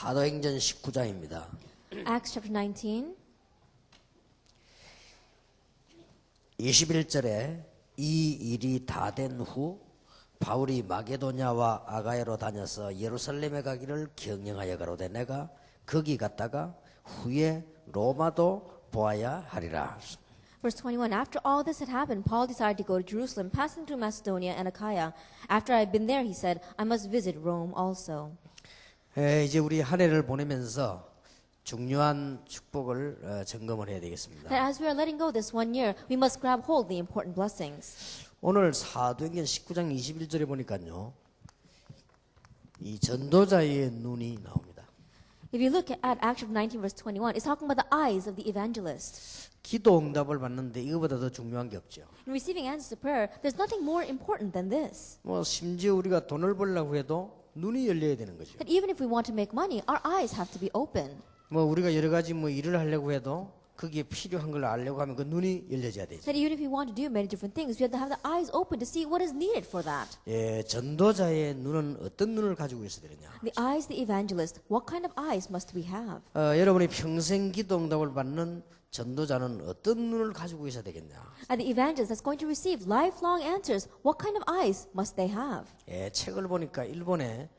사도행전 19장입니다. Acts chapter 19. 21절에 이 일이 다 된 후 바울이 마게도냐와 아가야로 다녀서 예루살렘에 가기를 경영하여 가로되 내가 거기 갔다가 후에 로마도 보아야 하리라. Verse 21, after all this had happened, Paul decided to go to Jerusalem, passing through Macedonia and Achaia. After I had been there, he said, I must visit Rome also. 이제 우리 한 해를 보내면서 중요한 축복을 점검을 해야 되겠습니다. That as we are letting go this one year, we must grab hold of the important blessings. 오늘 사도행전 19장 21절에 보니까요, 이 전도자의 눈이 나옵니다. If you look at Acts chapter 19, verse 21, it's talking about the eyes of the evangelist. 기도 응답을 받는데 이거보다 더 중요한 게 없죠. In receiving answers to prayer, there's nothing more important than this. 뭐 심지어 우리가 돈을 벌려고 해도 눈이 열려야 되는 거죠. That even if we want to make money, our eyes have to be open. 뭐 우리가 여러 가지 뭐 일을 하려고 해도 거기에 필요한 걸 알려고 하면 그 눈이 열려져야 되죠. That even if we want to do many different things, we have to have the eyes open to see what is needed for that. 예, 전도자의 눈은 어떤 눈을 가지고 있어야 되느냐? The eyes of the evangelist, what kind of eyes must we have? 여러분이 평생 기도 응답을 받는 전도자는 어떤 눈을 가지고 있어야 되겠냐? And the evangelist that's going to receive lifelong answers, what kind of eyes must they have? 예, 책을 보니까 일본에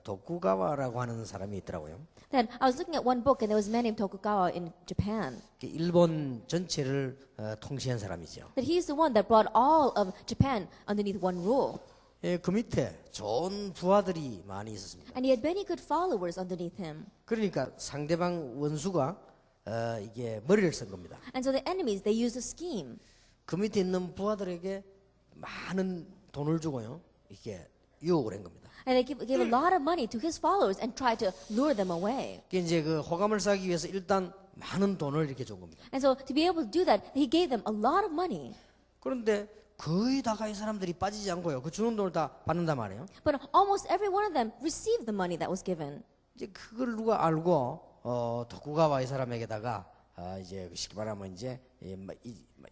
도쿠가와라고 하는 사람이 있더라고요. Then I was looking at one book and there was a man named Tokugawa in Japan. 일본 전체를 통치한 사람이죠. That he's the one that brought all of Japan underneath one rule. 예, 그 밑에 좋은 부하들이 많이 있었습니다. And he had many good followers underneath him. 그러니까 상대방 원수가 이게 머리를 쓴 겁니다. And so the enemies, they used a scheme. 그 밑에 있는 부하들에게 많은 돈을 주고요, 이렇게 유혹을 한 겁니다. And they gave a lot of money to his followers and tried to lure them away. 그 이제 그 호감을 사기 위해서 일단 많은 돈을 이렇게 준 겁니다. And so to be able to do that, he gave them a lot of money. 그런데 거의 다가 이 사람들이 빠지지 않고요, 그 주는 돈을 다 받는단 말이에요. But almost every one of them received the money that was given. 이제 그걸 누가 알고 도쿠가와 이 사람에게다가 이제 쉽게 말하면 이제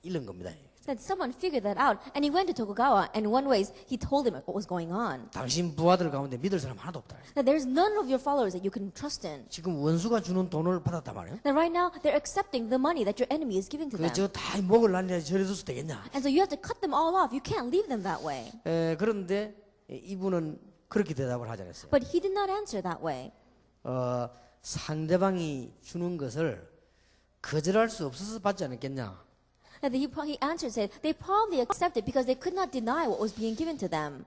잃은 겁니다. That someone figured that out, and he went to Tokugawa, and in one way, he told him what was going on. 당신 부하들 가운데 믿을 사람 하나도 없다. That there's none of your followers that you can trust in. 지금 원수가 주는 돈을 받았단 말이에요. That right now, they're accepting the money that your enemy is giving to them. 그저 다 목을 날려 저려줘서 되겠냐? And so you have to cut them all off. You can't leave them that way. 그런데 이분은 그렇게 대답을 하지 않았어요. But he did not answer that way. 상대방이 주는 것을 거절할 수 없어서 받지 않았겠냐? That he answered, said they probably accepted because they could not deny what was being given to them.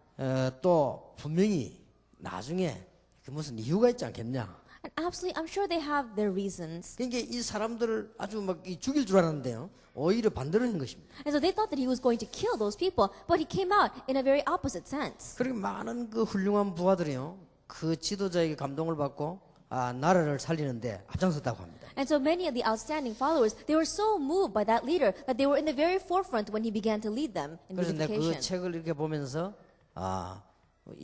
또 분명히 나중에 그 무슨 이유가 있지 않겠냐? And absolutely, I'm sure they have their reasons. 그러니까 이 사람들을 아주 막 죽일 줄 알았는데요, 오히려 반대로 한 것입니다. And so they thought that he was going to kill those people, but he came out in a very opposite sense. 그리고 많은 그 훌륭한 부하들이요, 그 지도자에게 감동을 받고 나라를 살리는데 앞장섰다고 합니다. And so many of the outstanding followers, they were so moved by that leader that they were in the very forefront when he began to lead them in 그래서 내가 그 unification. 책을 이렇게 보면서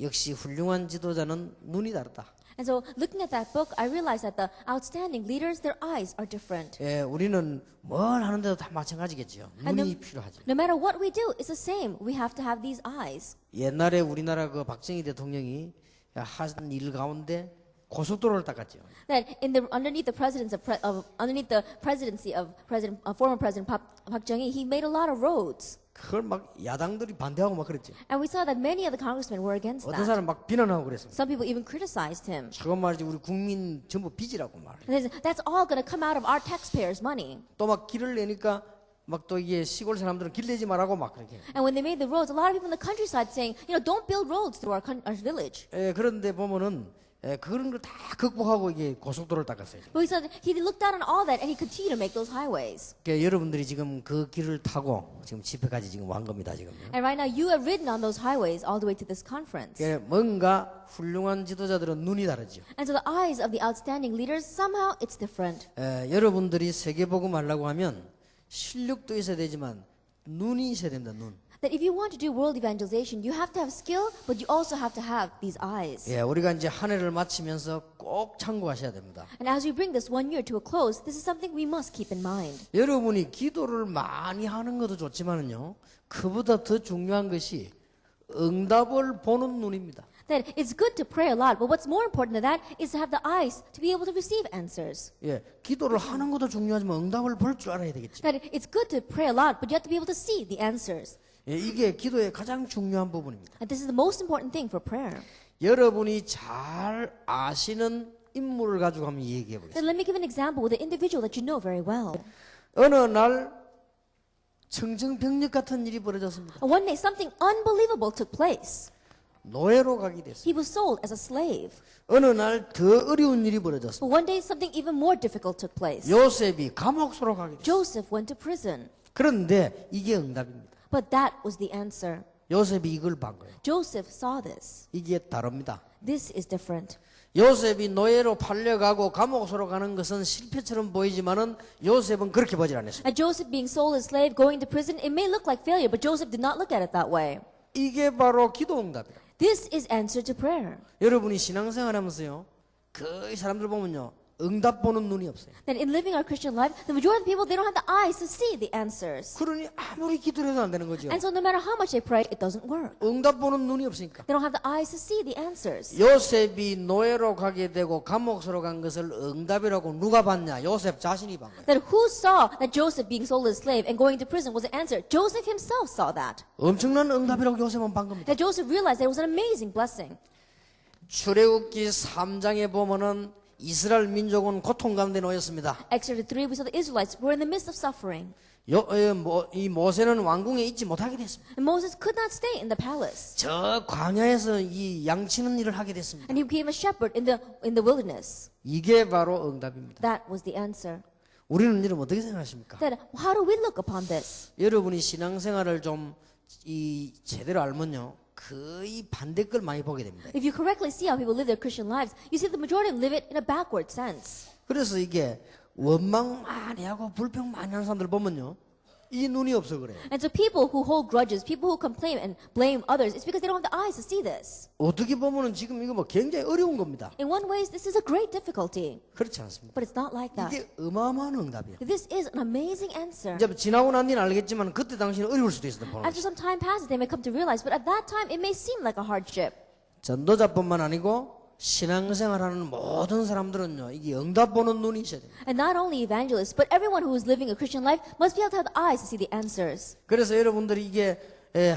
역시 훌륭한 지도자는 눈이 다르다. And so looking at that book, I realized that the outstanding leaders, their eyes are different. 예, 우리는 뭘 하는데도 다 마찬가지겠죠. 눈이 필요하죠. No matter what we do, it's the same. We have to have these eyes. 옛날에 우리나라 그 박정희 대통령이 하신 일 가운데 고속도로를 닦았죠. That underneath the presidency of former President Park Chung-hee, he made a lot of roads. 그걸 막 야당들이 반대하고 막 그랬죠. And we saw that many of the congressmen were against 어떤 that. 사람 막 비난하고 그랬습니다. Some people even criticized him. 저건 말이지 우리 국민 전부 빚이라고 말해. And they said, that's all going to come out of our taxpayers' money. 또 막 길을 내니까 막 또 이게 시골 사람들은 길 내지 말라고 막 그렇게. And when they made the roads, a lot of people in the countryside saying, don't build roads through our village. 그런데 보면은 그런 걸 다 극복하고 이게 고속도로를 닦았어요. But he looked out on all that and he continued to make those highways. 그러니까 여러분들이 지금 그 길을 타고 지금 집회까지 지금 온 겁니다, 지금. And right now you have ridden on those highways all the way to this conference. 뭔가 훌륭한 지도자들은 눈이 다르죠. And so the eyes of the outstanding leaders, somehow it's different. 여러분들이 세계복음 하려고 하면 실력도 있어야 되지만 눈이 있어야 된다, 눈. That if you want to do world evangelization, you have to have skill, but you also have to have these eyes. 예, 우리가 이제 한 해를 마치면서 꼭 참고하셔야 됩니다. And as we bring this one year to a close, this is something we must keep in mind. 여러분이 기도를 많이 하는 것도 좋지만은요, 그보다 더 중요한 것이 응답을 보는 눈입니다. That it's good to pray a lot, but what's more important than that is to have the eyes to be able to receive answers. 예, 기도를 하는 것도 중요하지만 응답을 볼 줄 알아야 되겠죠. That it's good to pray a lot, but you have to be able to see the answers. 예, 이게 기도의 가장 중요한 부분입니다. And this is the most important thing for prayer. 여러분이 잘 아시는 인물을 가지고 한번 얘기해 보겠습니다. Then let me give an example with an individual that you know very well. 어느 날 청정병력 같은 일이 벌어졌습니다. And one day something unbelievable took place. 노예로 가게 됐습니다. He was sold as a slave. 어느 날 더 어려운 일이 벌어졌습니다. But one day something even more difficult took place. 요셉이 감옥소로 가게 됐습니다. Joseph went to prison. 그런데 이게 응답입니다. But that was the answer. 요셉이 이걸 본 거예요. Joseph saw this. 이게 다릅니다. This is different. 요셉이 노예로 팔려가고 감옥소로 가는 것은 실패처럼 보이지만은 요셉은 그렇게 보질 않았습니다. And Joseph being sold as slave, going to prison, it may look like failure, but Joseph did not look at it that way. 이게 바로 기도 응답이에요. This is answer to prayer. 여러분이 신앙생활하면서요, 거의 사람들 보면요, 응답 보는 눈이 없어요. That in living our Christian life, the majority of the people, they don't have the eyes to see the answers. 그러니 아무리 기도를 해도 안 되는 거죠. And so no matter how much they pray, it doesn't work. 응답 보는 눈이 없으니까. They don't have the eyes to see the answers. 요셉이 노예로 가게 되고 감옥소로 간 것을 응답이라고 누가 봤냐? 요셉 자신이 본 거예요. That who saw that Joseph being sold as slave and going to prison was the answer? Joseph himself saw that. 엄청난 응답이라고 요셉은 본 겁니다. That Joseph realized that it was an amazing blessing. 출애굽기 3장에 보면은 이스라엘 민족은 고통 가운데 놓였습니다. Exodus 3, we saw the Israelites were in the midst of suffering. 이 모세는 왕궁에 있지 못하게 됐습니다. And Moses could not stay in the palace. 저 광야에서 이 양치는 일을 하게 됐습니다. And he became a shepherd in the wilderness. 이게 바로 응답입니다. That was the answer. 우리는 여러분 어떻게 생각하십니까? That how do we look upon this? 여러분이 신앙생활을 좀 제대로 알면요, 거의 반대 걸 많이 보게 됩니다. If you correctly see how people live their Christian lives, you see the majority live it in a backward sense. 그래서 이게 원망 많이 하고 불평 많이 하는 사람들 보면요, 이 눈이 없어 그래요. And so people who hold grudges, people who complain and blame others, it's because they don't have the eyes to see this. 어떻게 보면은 지금 이거 뭐 굉장히 어려운 겁니다. In one way, this is a great difficulty, 그렇지 않습니다. but it's not like that. 이게 어마어마한 응답이에요. This is an amazing answer. 이제 지나고 난 뒤는 알겠지만 그때 당시는 어려울 수도 있어요. 보는 After some time passes, they may come to realize, but at that time, it may seem like a hardship. 전도자뿐만 아니고 신앙생활하는 모든 사람들은요, 이게 응답 보는 눈이 있어야 돼요. And not only evangelists, but everyone who is living a Christian life must be able to have the eyes to see the answers. 그래서 여러분들이 이게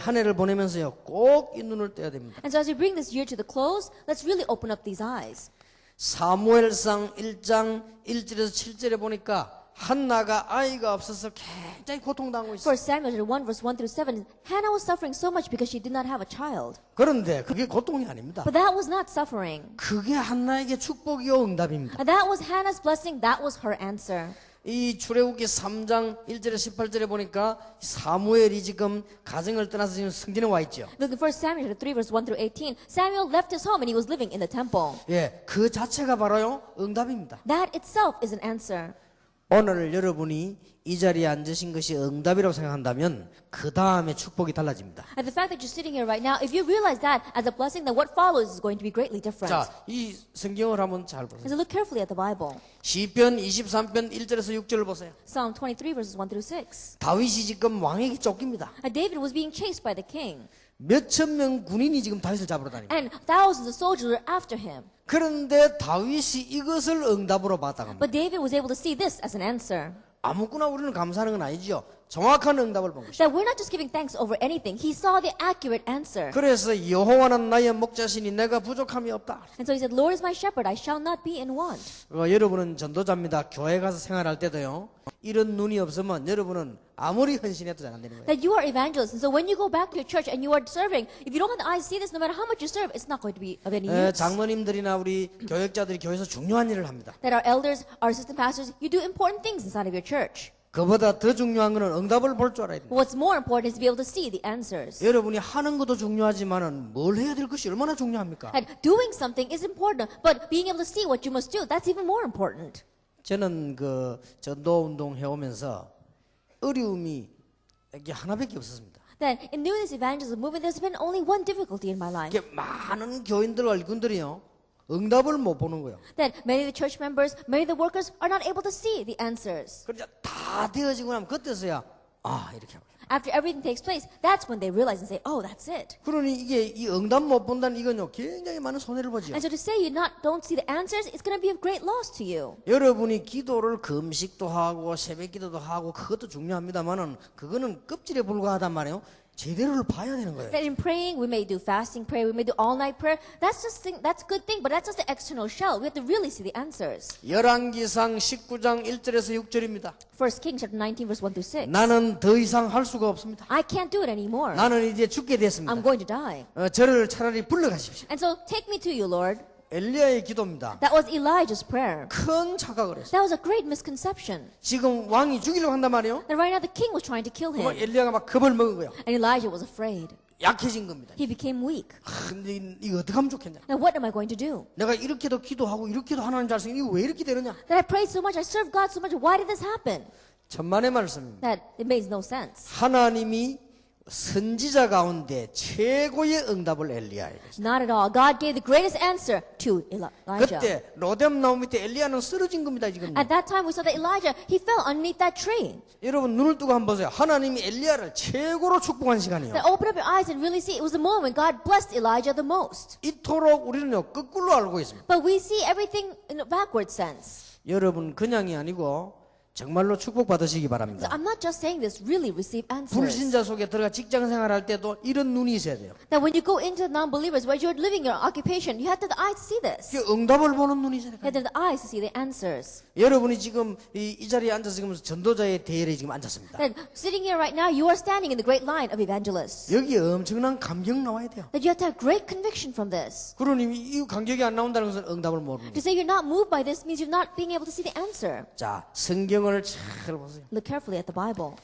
한 해를 보내면서요, 꼭 이 눈을 떼야 됩니다. And so as we bring this year to the close, let's really open up these eyes. 사무엘상 1장 1절에서 7절에 보니까 한나가 아이가 없어서 굉장히 고통당하고 있어요. For Samuel chapter 1 verse 1 through 7, Hannah was suffering so much because she did not have a child. 그런데 그게 고통이 아닙니다. But that was not suffering. 그게 한나에게 축복이요 응답입니다. And that was Hannah's blessing. That was her answer. 이 출애굽기 3장 1절에 18절에 보니까 사무엘이 지금 가정을 떠나서 지금 성전에 와 있죠. Look at 1 Samuel chapter 3 verse 1 through 18. Samuel left his home and he was living in the temple. 예, 그 자체가 바로요 응답입니다. That itself is an answer. 오늘 여러분이 이 자리에 앉으신 것이 응답이라고 생각한다면 그 다음에 축복이 달라집니다. And the fact that you're sitting here right now, if you realize that as a blessing, then what follows is going to be greatly different. 자, 이 성경을 한번 잘 보세요. And so look carefully at the Bible. 시편 23편 1절에서 6절을 보세요. Psalm 23 verses 1 through 6. 다윗이 지금 왕에게 쫓깁니다. And David was being chased by the king. 몇천 명 군인이 지금 다윗을 잡으러 다닙니다. And thousands of soldiers were after him. 그런데 다윗이 이것을 응답으로 받아갑니다. But David was able to see this as an answer. 아무거나 우리는 감사하는 건 아니죠. 정확한 응답을 본 것이죠. That we're not just giving thanks over anything. He saw the accurate answer. 그래서 여호와는 나의 목자시니 내가 부족함이 없다. And so he said, Lord is my shepherd. I shall not be in want. 여러분은 전도자입니다. 교회 가서 생활할 때도요. 이런 눈이 없으면 여러분은 아무리 헌신해도 잘 안 되는 거예요. That you are evangelists. And so when you go back to your church and you are serving, if you don't have the eyes to see this, no matter how much you serve, it's not going to be of any use. 장로님들이나 우리 교역자들이 교회에서 중요한 일을 합니다. That our elders, our assistant pastors, you do important things inside of your church. 그보다 더 중요한 것은 응답을 볼 줄 알아야 됩니다. But what's more important is to be able to see the answers. 여러분이 하는 것도 중요하지만은 뭘 해야 될 것이 얼마나 중요합니까? And doing something is important, but being able to see what you must do, that's even more important. 저는 그 전도 운동 해오면서 어려움이 이게 하나밖에 없었습니다. That in doing this evangelism movement, there's been only one difficulty in my life. 이게 많은 교인들과 일꾼들이요 응답을 못 보는 거예요. That many of the church members, many of the workers are not able to see the answers. 그러자 다 되어지고 나면 그때서야 아 이렇게 하고. After everything takes place, that's when they realize and say, oh, that's it. 그러니 이게 이 응답 못 본다는 이건요 굉장히 많은 손해를 보지요. And so to say you don't see the answers, it's going to be of great loss to you. 여러분이 기도를 금식도 하고 새벽기도도 하고 그것도 중요합니다만은 그거는 껍질에 불과하단 말이에요. 제대로를 봐야 되는 거예요. That in praying, we may do fasting prayer, we may do all-night prayer. That's a good thing, but that's just the external shell. We have to really see the answers. 열왕기상 19장 1절에서 6절입니다. 1 Kings chapter 19, verse 1 through 6. 나는 더 이상 할 수가 없습니다. I can't do it anymore. 나는 이제 죽게 됐습니다. I'm going to die. 저를 차라리 불러가십시오. And so take me to you, Lord. 엘리야의 기도입니다. That was Elijah's prayer. 큰 착각을 했어요. That was a great misconception. 지금 왕이 죽이려고 한단 말이에요. That right now the king was trying to kill 그럼 him. 엘리야가 막 겁을 먹은 거예요. And Elijah was afraid. 약해진 겁니다. He became weak. 근데 이거 어떻게 하면 좋겠냐? Now what am I going to do? 내가 이렇게도 기도하고 이렇게도 하나님 잘 쓰니 이거 왜 이렇게 되느냐? That I prayed so much, I served God so much. Why did this happen? 천만의 말씀입니다. That it makes no sense. 하나님이 선지자 가운데 최고의 응답을 엘리야에게 했어요. Not at all. God gave the greatest answer to Elijah. 그때 로뎀 나무 밑에 엘리야는 쓰러진 겁니다. 지금. At that time we saw that Elijah, he fell underneath that tree. 여러분 눈을 뜨고 한번 보세요. 하나님이 엘리야를 최고로 축복한 시간이에요. Now open up your eyes and really see. It was the moment God blessed Elijah the most. 이토록 우리는요 거꾸로 알고 있습니다. But we see everything in a backward sense. 여러분 그냥이 아니고 정말로 축복받으시기 So 바랍니다. I'm not just saying this, really receive answers. 불신자 속에 들어가 직장 생활할 때도 이런 눈이 있어야 돼요. That when you go into non-believers, where you're living your occupation, you have to have the eyes to see this. 그 응답을 보는 눈이 있어야 You have 돼요. to have the eyes to see the answers. 여러분이 지금 이 자리에 앉아서 지금 전도자의 대열에 지금 앉았습니다. That sitting here right now, you are standing in the great line of evangelists. 여기에 엄청난 감격 나와야 돼요. That you have to have great conviction from this. 그러니 이 감격이 안 나온다는 것은 응답을 모르는 To 거예요. say you're not moved by this means you're not being able to see the answer. 자, 성경을 잘 보세요. Look carefully at the Bible.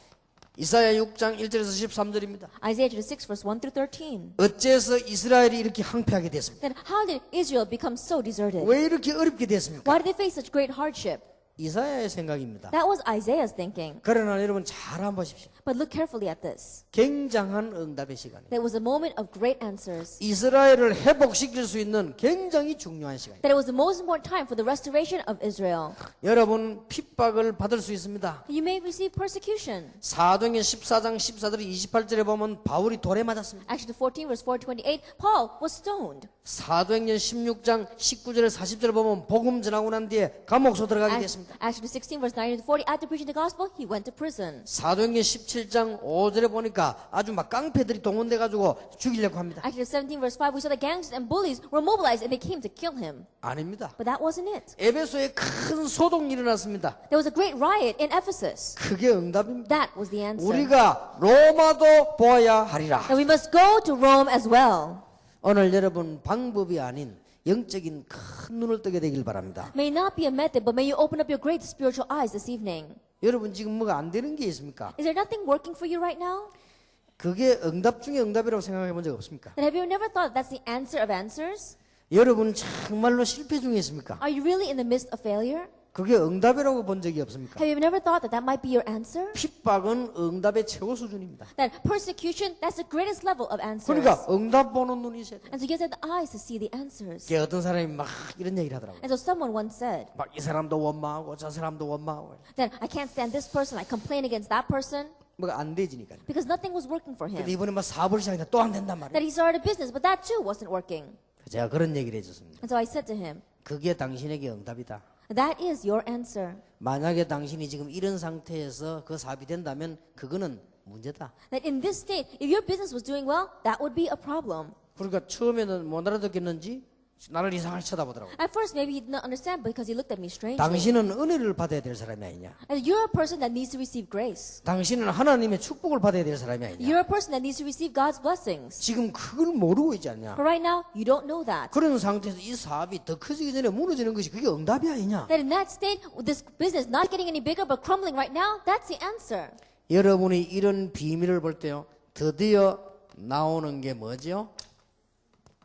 이사야 6장 1절에서 13절입니다. Isaiah chapter 6, verse 1 through 13. 어째서 이스라엘이 이렇게 항폐하게 됐습니까? Then how did Israel become so deserted? 왜 이렇게 어렵게 됐습니까? Why did they face such great hardship? 이사야의 생각입니다. That was Isaiah's thinking. 그러나 여러분 잘 한번 보십시오. But look carefully at this. 굉장한 응답의 시간이에요. That was a moment of great answers. 이스라엘을 회복시킬 수 있는 굉장히 중요한 시간이에요. That it was the most important time for the restoration of Israel. 여러분 핍박을 받을 수 있습니다. You may receive persecution. 사도행전 14장 14절 28절에 보면 바울이 돌에 맞았습니다. Acts 14, verse 4 to 28, Paul was stoned. 사도행전 16장 19절에 40절에 보면 복음 전하고 난 뒤에 감옥소 들어가게 됐습니다. Acts 16, verse 19 to 40, after preaching the gospel, he went to prison. 사도행전 17장 5절에 보니까 아주 막 깡패들이 동원돼 가지고 죽이려고 합니다. Acts 17, verse 5, we saw the gangsters and bullies were mobilized and they came to kill him. 아닙니다. But that wasn't it. 에베소에 큰 소동이 일어났습니다. There was a great riot in Ephesus. 그게 응답입니다. That was the answer. 우리가 로마도 보아야 하리라. And we must go to Rome as well. 오늘 여러분 방법이 아닌 영적인 큰 눈을 뜨게 되길 바랍니다. May not be a method, but may you open up your great spiritual eyes this evening. 여러분 지금 뭐가 안 되는 게 있습니까? Is there nothing working for you right now? 그게 응답 중에 응답이라고 생각해 본 적 없습니까? Then have you never thought that's the answer of answers? 여러분 정말로 실패 중에 있습니까? Are you really in the midst of failure? 그게 응답이라고 본 적이 없습니까? Have you never thought that that might be your answer? 핍박은 응답의 최고 수준입니다. That persecution, that's the greatest level of answers. 그러니까 응답 보는 눈이 있어야 돼요. And so you have the eyes to see the answers. 이게 어떤 사람이 막 이런 얘기를 하더라고요. And so someone once said 막 이 사람도 원망하고 저 사람도 원망하고 that I can't stand this person, I complain against that person 뭐가 안 되지니까. because nothing was working for 근데 him. 이번에 막 사업을 시작했는데 또 안 된단 That 말이에요. he started a business, but that too wasn't working. 제가 그런 얘기를 해줬습니다. And so I said to him, 그게 당신에게 응답이다. that is your answer. 만약에 당신이 지금 이런 상태에서 그 사업이 된다면 그거는 문제다. That in this state, if your business was doing well, that would be a problem. 그러니까 처음에는 못 알아듣겠는지 나를 이상하게 쳐다보더라고요. At first, maybe he did not understand because he looked at me strangely. 당신은 은혜를 받아야 될 사람이 아니냐. And you're a person that needs to receive grace. 당신은 하나님의 축복을 받아야 될 사람이 아니냐. You're a person that needs to receive God's blessings. 지금 그걸 모르고 있지 않냐. But right now, you don't know that. 그런 상태에서 이 사업이 더 커지기 전에 무너지는 것이 그게 응답이 아니냐. That in that state, this business not getting any bigger but crumbling right now, that's the answer. 여러분이 이런 비밀을 볼 때요. 드디어 나오는 게 뭐죠?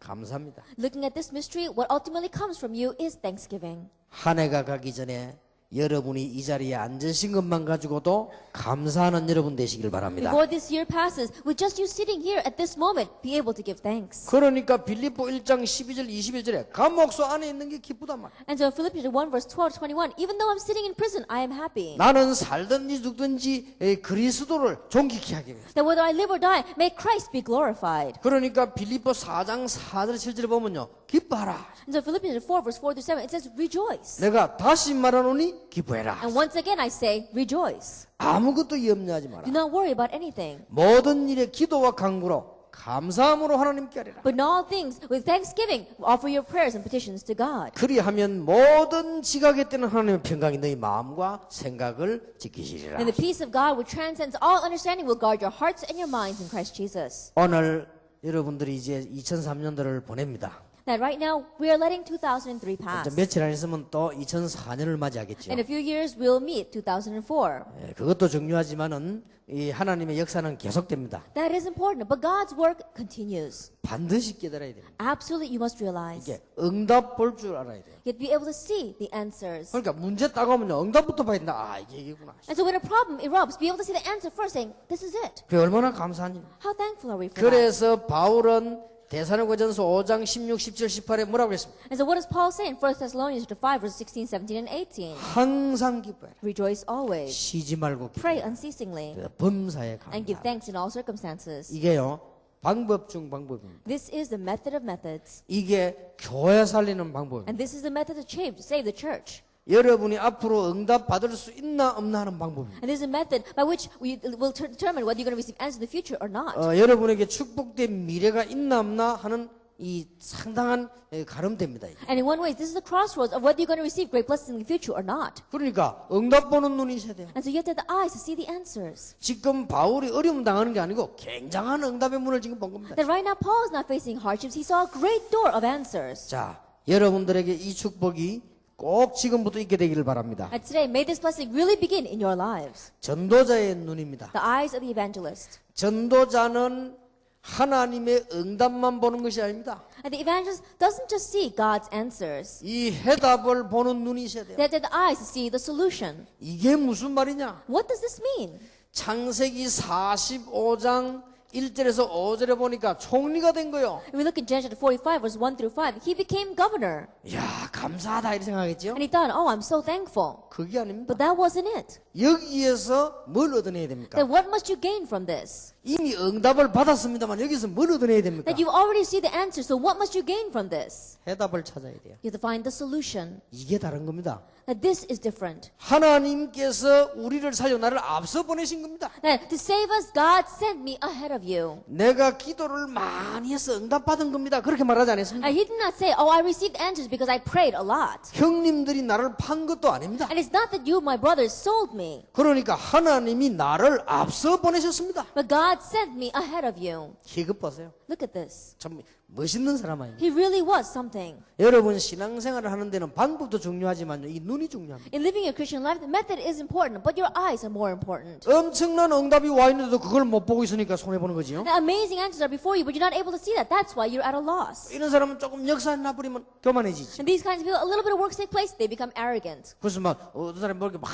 감사합니다. Looking at this mystery, what ultimately comes from you is thanksgiving. 한 해가 가기 전에 여러분이 이 자리에 앉으신 것만 가지고도 감사하는 여러분 되시길 바랍니다. Before this year passes, with just you sitting here at this moment, be able to give thanks. 그러니까 빌립보 1장 12절 21절에 감옥소 안에 있는 게 기쁘단 말이야. And so Philippians 1 verse 12 to 21, even though I'm sitting in prison, I am happy. 나는 살든지 죽든지 그리스도를 존귀케 하기 위해서. That whether I live or die, may Christ be glorified. 그러니까 빌립보 4장 4절 7절에 보면요. 기뻐하라. And so Philippians 4 verse 4 to 7, it says rejoice. 내가 다시 말하노니 기뻐해라. And once again I say rejoice. 아무것도 염려하지 마라. Do not worry about anything. 모든 일에 기도와 간구로 감사함으로 하나님께 하리라. But in all things, with thanksgiving, offer your prayers and petitions to God. 그리하면 모든 지각에 때는 하나님의 평강이 너희 마음과 생각을 지키시리라. And the peace of God, which transcends all understanding, will guard your hearts and your minds in Christ Jesus. 오늘 여러분들이 이제 2003년도를 보냅니다. That right now, we are letting 2003 pass. 며칠 안 있으면 또 2004년을 맞이하겠죠. In a few years, we'll meet 2004. 그것도 중요하지만은 이 하나님의 역사는 계속됩니다. That is important, but God's work continues. 반드시 깨달아야 됩니다. Absolutely, you must realize. 이게 응답 볼 줄 알아야 돼요. Yet be able to see the answers. 그러니까 문제 따가면요 응답부터 봐야 된다. 아 이게 이게구나. And so when a problem erupts, be able to see the answer first, saying, this is it. 그 얼마나 감사하니. How thankful are we for that? 그래서 바울은 데살로니가전서 5장 16, 17, 18에 뭐라고 했습니까? And so what does Paul say in 1 Thessalonians 5, verses 16, 17, and 18? 항상 기뻐해. Rejoice always. 쉬지 말고 Pray 기뻐해. unceasingly. 범사에 And give 감사. thanks in all circumstances. 이게요 방법 중 방법입니다. This is the method of methods. 이게 교회 살리는 방법입니다. And this is the method to save the church. 여러분이 앞으로 응답 받을 수 있나 없나 하는 방법입니다. And this is a method by which we will determine whether you're going to receive answers in the future or not. 여러분에게 축복된 미래가 있나 없나 하는 이 상당한 가름대입니다. And in one way, this is the crossroads of whether you're going to receive great blessings in the future or not. 그러니까 응답 보는 눈이 있어야 돼요. And so you have to have the eyes to see the answers. 지금 바울이 어려움 당하는 게 아니고 굉장한 응답의 문을 지금 본 겁니다. That right now, Paul is not facing hardships. He saw a great door of answers. 자, 여러분들에게 이 축복이 꼭 지금부터 있게 되기를 바랍니다. And today, may this blessing really begin in your lives. 전도자의 눈입니다. The eyes of the evangelist. 전도자는 하나님의 응답만 보는 것이 아닙니다. And the evangelist doesn't just see God's answers. 이 해답을 보는 눈이 있어야 돼요. They have the eyes to see the solution. 이게 무슨 말이냐? What does this mean? 창세기 45장 1절에서 5절에 보니까 총리가 된 거요. If we look in Genesis 45, verse 1 through 5, he became governor. 이야 감사하다 이렇게 생각했죠. And he thought, oh, I'm so thankful. 그게 아닙니다. But that wasn't it. 여기에서 뭘 얻어내야 됩니까? Then what must you gain from this? 이미 응답을 받았습니다만 여기서 뭘 얻어내야 됩니까? That you already see the answer, so what must you gain from this? 해답을 찾아야 돼요. You have to find the solution. 이게 다른 겁니다. That this is different. 하나님께서 우리를 살려 나를 앞서 보내신 겁니다. That to save us, God sent me ahead of you. 내가 기도를 많이 해서 응답받은 겁니다. 그렇게 말하지 않았습니까? And he did not say, oh, I received answers because I prayed a lot. 형님들이 나를 판 것도 아닙니다. And it's not that you, my brothers, sold me. 그러니까 하나님이 나를 앞서 보내셨습니다. But God sent me ahead of you. 이것 보세요. Look at this. 참 멋있는 사람 아닙니까? He really was something. 여러분 신앙생활을 하는 데는 방법도 중요하지만 이 눈이 중요합니다. In living a Christian life, the method is important, but your eyes are more important. 엄청난 응답이 와 있는데도 그걸 못 보고 있으니까 손해보는 거지요. The amazing answers are before you, but you're not able to see that. That's why you're at a loss. 이런 사람은 조금 역사 나버리면 교만해지지. And these kinds of people, a little bit of work take place, they become arrogant. 그래서 막 어떤 사람이 뭐 이렇게 막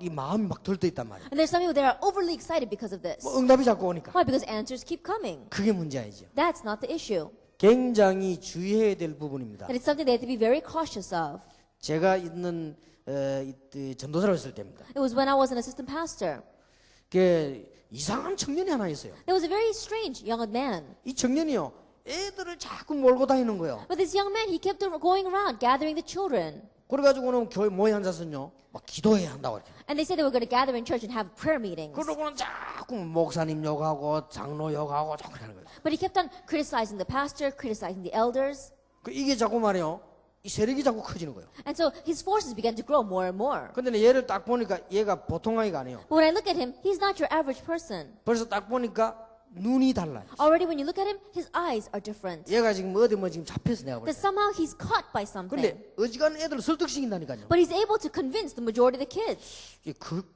이 마음이 막 들떠 있단 말이에요. And there's some people that are overly excited because of this. 뭐 응답이 자꾸 오니까. Why? Because answers keep coming. 그게 문제 아니죠. That's not the issue. 굉장히 주의해야 될 부분입니다. And it's something they have to be very cautious of. 제가 있는 전도사로 있을 때입니다. It was when I was an assistant pastor. 그 이상한 청년이 하나 있어요. There was a very strange young man. 이 청년이요. 애들을 자꾸 몰고 다니는 거예요. But this young man, he kept going around gathering the children. 그래가지고는 교회 모에 앉아서요. 막 기도해야 한다고 이렇게. And they said they were going to gather in church and have prayer meetings. 그러고는 자꾸 목사님 욕하고 장로 욕하고 자꾸 하는 거예요. But he kept on criticizing the pastor, criticizing the elders. 이게 자꾸 말이요. 이 세력이 자꾸 커지는 거예요. And so his forces began to grow more and more. 근데 얘를 딱 보니까 얘가 보통 아이가 아니에요. But when I look at him, he's not your average person. 벌써 딱 보니까 눈이 달라요. Already when you look at him, his eyes are different. 얘가 지금 어디 뭐 지금 잡혀서 내가 That 볼때. somehow he's caught by something. 근데 어지간한 애들을 설득시킨다니까요. But he's able to convince the majority of the kids.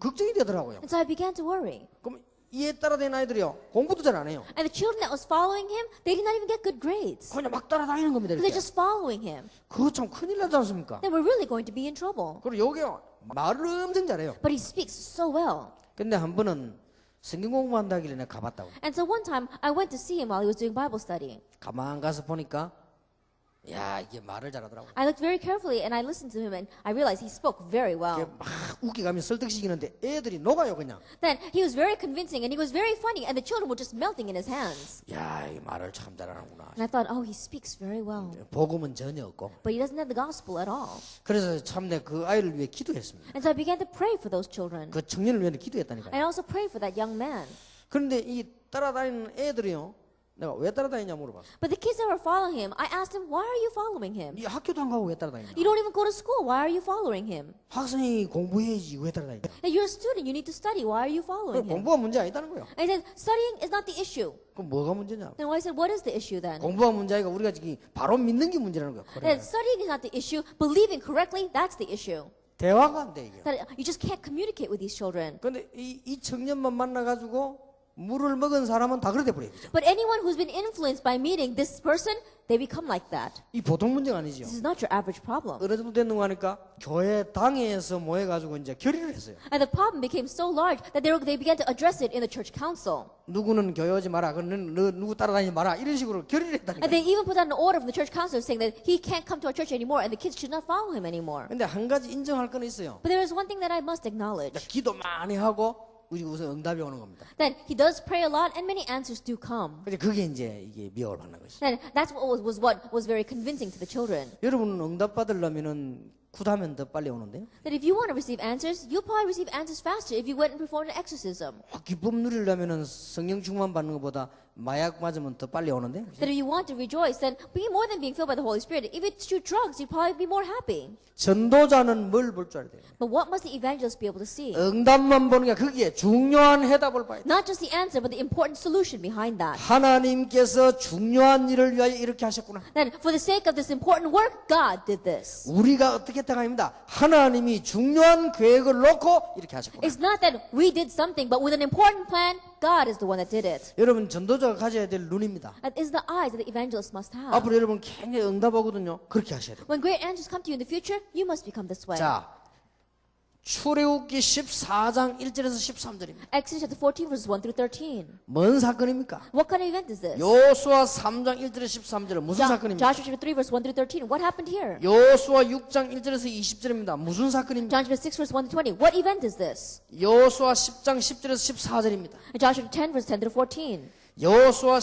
걱정이 되더라고요. And so I began to worry. 그럼 이에 따라다니는 아이들이요 공부도 잘 안 해요. And the children that was following him, they did not even get good grades. 그냥 막 따라다니는 겁니다. They're 이렇게. just following him. 그거 참 큰일 나지 않습니까? They were really going to be in trouble. 그리고 여기요 말을 엄청 잘해요. But he speaks so well. 근데 한 번은 성경 공부한다길래 내가 가봤다고. And so one time, I went to see him while he was doing Bible study. 가만 가서 보니까 야 이게 말을 잘하더라고. I looked very carefully and I listened to him and I realized he spoke very 이게 well. 막 웃기가면 설득시키는데 애들이 녹아요 그냥. Then he was very convincing and he was very funny and the children were just melting in his hands. 야 이 말을 참 잘하는구나. And I thought, oh, he speaks very well. 복음은 전혀 없고. But he doesn't have the gospel at all. 그래서 참 내 그 아이를 위해 기도했습니다. And so I began to pray for those children. 그 청년을 위해 기도했다니까요. And I also prayed for that young man. 그런데 이 따라다니는 애들이요. 내가 왜 따라다니냐 물어봤어. But the kids that were following him, I asked him, why are you following him? 이 학교도 안 가고 왜 따라다니냐. You don't even go to school. Why are you following him? 학생이 공부해야지 왜 따라다니냐. And you're a student. You need to study. Why are you following him? 공부가 문제 아니다는 거예요. And he said, studying is not the issue. 그럼 뭐가 문제냐. Then I said, what is the issue then? 공부가 문제가 우리가 지금 바로 믿는 게 문제라는 거예요. That studying is not the issue. Believing correctly, that's the issue. 대화가 안 돼 이게. That you just can't communicate with these children. 그런데 이 청년만 만나가지고 물을 먹은 사람은 다 그래 돼버려요. 그죠? But anyone who's been influenced by meeting this person, they become like that. 이 보통 문제가 아니죠. This is not your average problem. 어느 정도 됐는 거 하니까 교회 당회에서 모여가지고 이제 결의를 했어요. And the problem became so large that they began to address it in the church council. 누구는 교회 오지 마라. 그는 너 누구 따라다니지 마라. 이런 식으로 결의를 했다니까. And they even put out an order from the church council saying that he can't come to our church anymore and the kids should not follow him anymore. 근데 한 가지 인정할 건 있어요. But there is one thing that I must acknowledge. 기도 많이 하고 우리 우선 응답이 오는 겁니다. That he does pray a lot and many answers do come. 근데 그게 이제 이게 미혹을 받는 것이. And that's what was very convincing to the children. 여러분은 응답 받으려면은 굿하면 더 빨리 오는데요. That if you want to receive answers, you'll probably receive answers faster if you went and performed an exorcism. 기쁨 누리려면은 성령 충만 받는 것보다 마약 맞으면 더 빨리 오는데. That if you want to rejoice, then be more than being filled by the Holy Spirit. If it's through drugs, you'd probably be more happy. 전도자는 뭘 볼 줄 알아야 돼요. But what must the evangelist be able to see? 응답만 보는 게 거기에 중요한 해답을 봐야 돼. Not just the answer, but the important solution behind that. 하나님께서 중요한 일을 위하여 이렇게 하셨구나. That for the sake of this important work, God did this. 우리가 어떻게 했다가 아닙니다. 하나님이 중요한 계획을 놓고 이렇게 하셨구나. It's not that we did something, but with an important plan, God is the one that did it. 여러분 전도자가 가져야 될 눈입니다. That is the eyes that the evangelist must have. 앞으로 여러분 굉장히 응답하거든요. 그렇게 하셔야 돼요. When great answers come to you in the future, you must become this way. 자, 출애굽기 14장 1절에서 13절입니다. Exodus chapter 14, verses 1 through 13. 뭔 사건입니까? What kind of event is this? 여호수아 3장 1절에서 13절은 무슨 사건입니까? Joshua chapter 3, verse 1 through 13. What happened here? 여호수아 6장 1절에서 20절입니다. 무슨 사건입니까? John chapter 6, verse 1 to 20. What event is this? 여호수아 10장 10절에서 14절입니다. Joshua 10, verse 10 through 14. 여호수아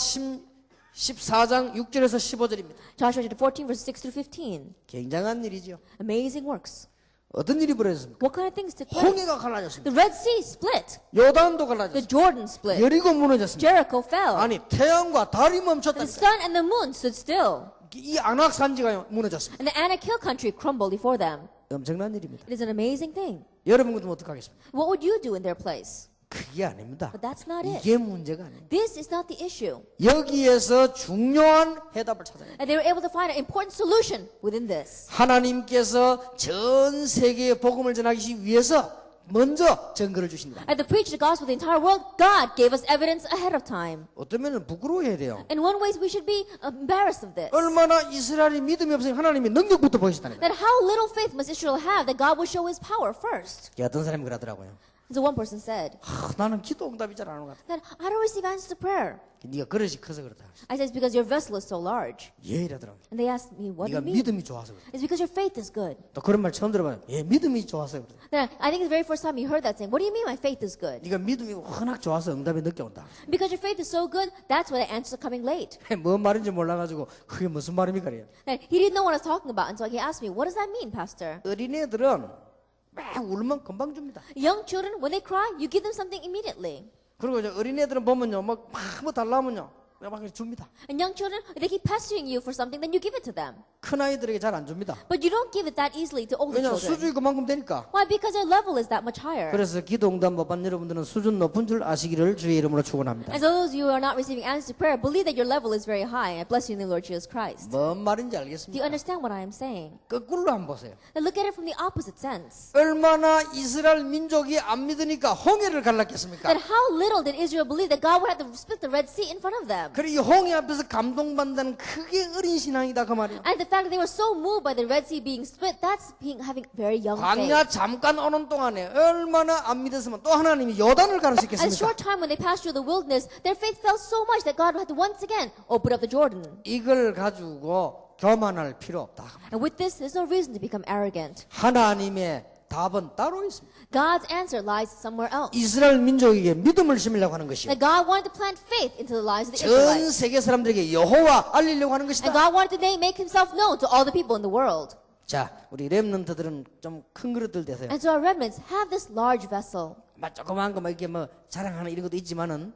14장 6절에서 15절입니다. Joshua chapter 14, verse 6 through 15. 굉장한 일이죠. Amazing works. 어떤 일이 벌어졌습니까? What kind of things took place? 홍해가 갈라졌습니다. The Red Sea split. 요단도 The 갈라졌습니다. Jordan split. 여리고 무너졌습니다. Jericho fell. 아니 태양과 달이 The 멈췄다니까. sun and the moon stood still. 이 안악산지가 무너졌습니다. And the Anak hill country crumbled before them. 엄청난 일입니다. It is an amazing thing. 여러분 같으면 어떡하겠습니까? What would you do in their place? 그게 아닙니다. But that's not it. 이게 문제가 아니에요. This is not the issue. 여기에서 중요한 해답을 찾아야 돼요. And they were able to find an important solution within this. 하나님께서 전 세계에 복음을 전하기 위해서 먼저 증거를 주십니다. And to preach the gospel to the entire world, God gave us evidence ahead of time. 어떤 면은 부끄러워해야 돼요. In one way, we should be embarrassed of this. 얼마나 이스라엘이 믿음이 없으니 하나님이 능력부터 보이시다는 거예요. That how little faith must Israel have that God will show his power first. 어떤 사람이 그러더라고요. So one person said, 나는 기도 응답이 잘 안 오는 것 같아. that I don't receive answers to prayer. 네가 그릇이 커서 그렇다. I said, it's because your vessel is so large. 예 이러더라고요. And they asked me, what do 네가 you mean? 믿음이 좋아서 그렇다. It's because your faith is good. 또 그런 말 처음 들어봐요. 예 믿음이 좋아서 그렇다. Then I think it's the very first time you heard that saying, what do you mean my faith is good? 네가 믿음이 워낙 좋아서 응답이 늦게 온다. Because your faith is so good, that's why the answers are coming late. 뭔 말인지 몰라가지고 그게 무슨 말입니까? 그래요. And he didn't know what I was talking about until he asked me, what does that mean, Pastor? 어린애들은 막 울면 금방 줍니다. Young children, when they cry, you give them something immediately. 그리고 이제 어린애들은 보면요, 뭐 달라면요, 막 줍니다. And young children, if they keep pestering you for something, then you give it to them. 큰 아이들에게 잘 안 줍니다. But you don't give it that easily to older 왜냐하면 children. 수준이 그만큼 되니까. Why? Because their level is that much higher. 그래서 기도 응답 못 받는 여러분들은 수준 높은 줄 아시기를 주의 이름으로 축원합니다. And so those of you who are not receiving answers to prayer, believe that your level is very high. I bless you in the Lord Jesus Christ. 뭔 말인지 Do you 알겠습니까? understand what I am saying? 거꾸로 한번 보세요. Now look at it from the opposite sense. 얼마나 이스라엘 민족이 안 믿으니까 홍해를 갈랐겠습니까? That how little did Israel believe that God would have to split the Red Sea in front of them. 그리고 이 홍해 앞에서 감동받는 크게 어린 신앙이다 그 말이에요. And the fact that they were so moved by the Red Sea being split, that's having very young faith. 광야 잠깐 오는 동안에 얼마나 안 믿었으면 또 하나님이 요단을 가를 수 And a 있겠습니까? short time when they passed through the wilderness, their faith fell so much that God had to once again open up the Jordan. 이걸 가지고 교만할 필요 없다. And with this, there's no reason to become arrogant. 하나님의 답은 따로 있습니다. God's answer lies somewhere else. 이스라엘 민족에게 믿음을 심으려고 하는 것이요. That God wanted to plant faith into the lives of the 전 Israelites. 세계 사람들에게 여호와 알리려고 하는 And 것이다. God wanted to make himself known to all the people in the world. 자, 우리 렘넌트들은 좀 큰 그릇들 되세요. And so our remnants have this large vessel. 막 조그마한 거 막 이렇게 뭐 자랑하는 이런 것도 있지만은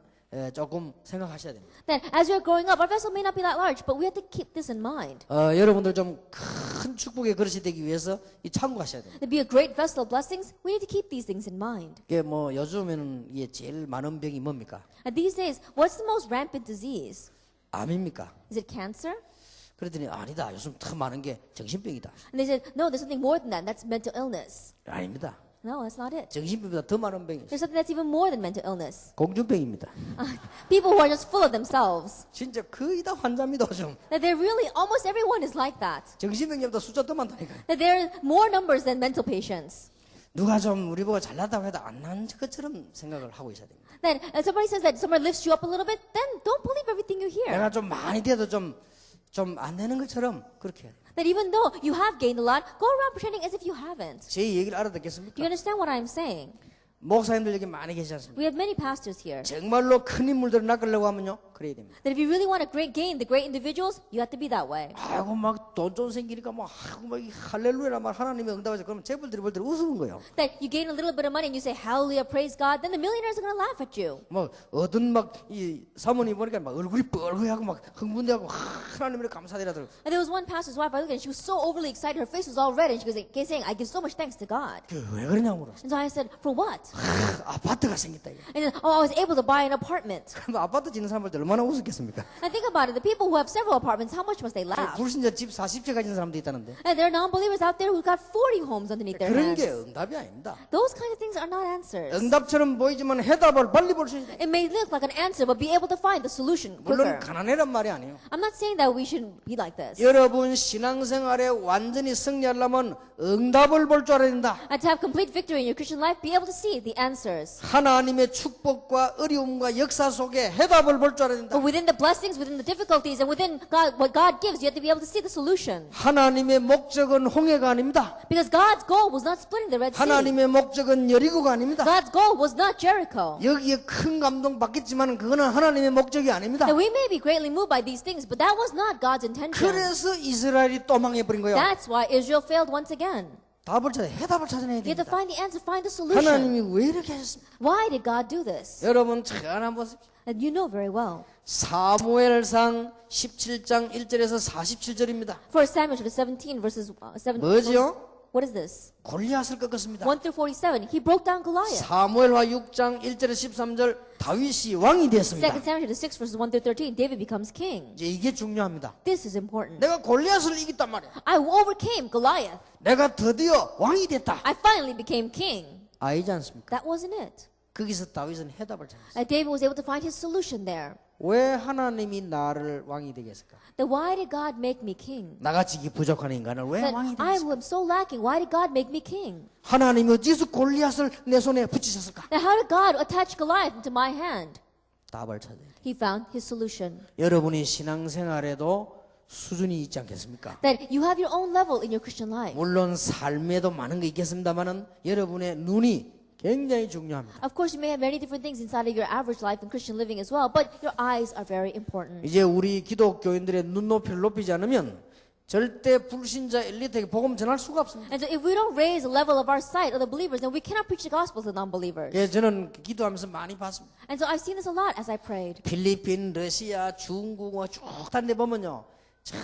조금 생각하셔야 됩니다. That as we're growing up, our vessel may not be that large, but we have to keep this in mind. 여러분들 좀 큰 축복의 그릇이 되기 위해서 이 참고하셔야 됩니다. To be a great vessel of blessings, we need to keep these things in mind. 이게 뭐 요즘에는 이게 제일 많은 병이 뭡니까? And these days, what's the most rampant disease? 암입니까? Is it cancer? 그랬더니 아니다. 요즘 더 많은 게 정신병이다. And they said, no, there's something more than that. That's mental illness. 아닙니다. No, that's not it. 정신병보다 더 많은 병이 있어요. There's something that's even more than mental illness. 공중병입니다. People who are just full of themselves. 진짜 거의 다 환자입니다. 요즘 That they're really, almost everyone is like that. 정신병보다 숫자 더 많다니까요. That there are more numbers than mental patients. 누가 좀 우리 보고 잘났다고 해도 안 난 것처럼 생각을 하고 있어야 됩니다. That somebody says that someone lifts you up a little bit, then don't believe everything you hear. 내가 좀 많이 돼도 좀 안 되는 것처럼 그렇게 해야 돼요. That even though you have gained a lot, go around pretending as if you haven't. 제 얘기를 Do 알아듣겠습니까? you understand what I'm saying? 목사님들 여기 많이 계시지 않습니까? We have many pastors here. 정말로 큰 인물들을 낚으려고 하면요 그래야 됩니다. That if you really want to gain the great individuals, you have to be that way. 아이고 막 돈 좀 생기니까 막 아이고 막 할렐루야라 말 하나님의 응답하죠. 그러면 재벌들이 볼 때 우스운 거예요. That you gain a little bit of money and you say hallelujah, praise God, then the millionaires are going to laugh at you. 뭐 어떤 막 이 사모님 보니까 막 얼굴이 뻘개하고 막 흥분되고 하나님을 감사드리더라고. And there was one pastor's wife, I looked at her, she was so overly excited, her face was all red, and she was saying, I give so much thanks to God. 왜 그러냐고 물었어. And so I said, for what? 아파트가 생겼다. 이거. And he said, oh, I was able to buy an apartment. 그럼 아파트 지는 사람들 얼마나 우습겠습니까? And think about it, the people who have several apartments, how much must they laugh? 불신자 집 40채 가진 사람도 있다는데. And there are non-believers out there who've got 40 homes underneath their 그런 게 hands. 응답이 아닙니다. Those kind of things are not answers. 응답처럼 보이지만 해답을 빨리 볼 수 있다. It may look like an answer, but be able to find the solution 물론 quicker. 가난해란 말이 아니에요. I'm not saying that we shouldn't be like this. 여러분 신앙생활에 완전히 승리하려면 응답을 볼 줄 알아야 된다. And to have complete victory in your Christian life, be able to see the answers. 하나님의 축복과 어려움과 역사 속에 해답을 볼 줄 알아야 된다. But within the blessings, within the difficulties, and within God, what God gives, you have to be able to see the solution. 하나님의 목적은 홍해가 아닙니다. Because God's goal was not splitting the Red Sea. 하나님의 목적은 여리고가 아닙니다. God's goal was not Jericho. 여기에 큰 감동 받겠지만 그거는 하나님의 목적이 아닙니다. Now we may be greatly moved by these things, but that was not God's intention. 그래서 이스라엘이 또 망해버린 거예요. That's why Israel failed once again. 답을 찾아 해답을 찾아내야 You have to 됩니다. find the answer, find the solution. 하나님이 왜 이렇게 하셨습니까? Why did God do this? 여러분 잘 한번 보십시오. And you know very well. 사무엘상 17장 1절에서 47절입니다. 1 Samuel chapter 17 verses 7. 뭐죠? What is this? 골리앗을 꺾었습니다. 1 through 47. He broke down Goliath. 사무엘하 6장 1절에서 13절 다윗이 왕이 2 되었습니다. Samuel chapter 6 verses 1 through 13. David becomes king. 이제 이게 중요합니다. This is important. 내가 골리앗을 이겼단 말이야. I overcame Goliath. 내가 드디어 왕이 됐다. I finally became king. 아니지 않습니까? That wasn't it. 거기서 다윗은 해답을 찾았어요. David was able to find his solution there. 왜 하나님이 나를 왕이 되게 했을까? Then why did God make me king? 나같이 부족한 인간을 왜 That 왕이 되게 I 했을까? am so lacking. Why did God make me king? 하나님이 어디서 골리앗을 내 손에 붙이셨을까? Then how did God attach Goliath into my hand? 답을 찾아야 돼. He found his solution. 여러분이 신앙생활에도 수준이 있지 않겠습니까? That you have your own level in your Christian life. 물론 삶에도 많은 게 있겠습니다만은 여러분의 눈이 굉장히 중요합니다. Of course, you may have many different things inside of your average life and Christian living as well, but your eyes are very important. 이제 우리 기독교인들의 눈높이를 높이지 않으면 절대 불신자 엘리트에게 복음 전할 수가 없습니다. And so if we don't raise the level of our sight of the believers, then we cannot preach the gospel to non-believers. 예, 저는 기도하면서 많이 봤습니다. And so I've seen this a lot as I prayed. 필리핀, 러시아, 중국 쭉 다니데 보면요, 참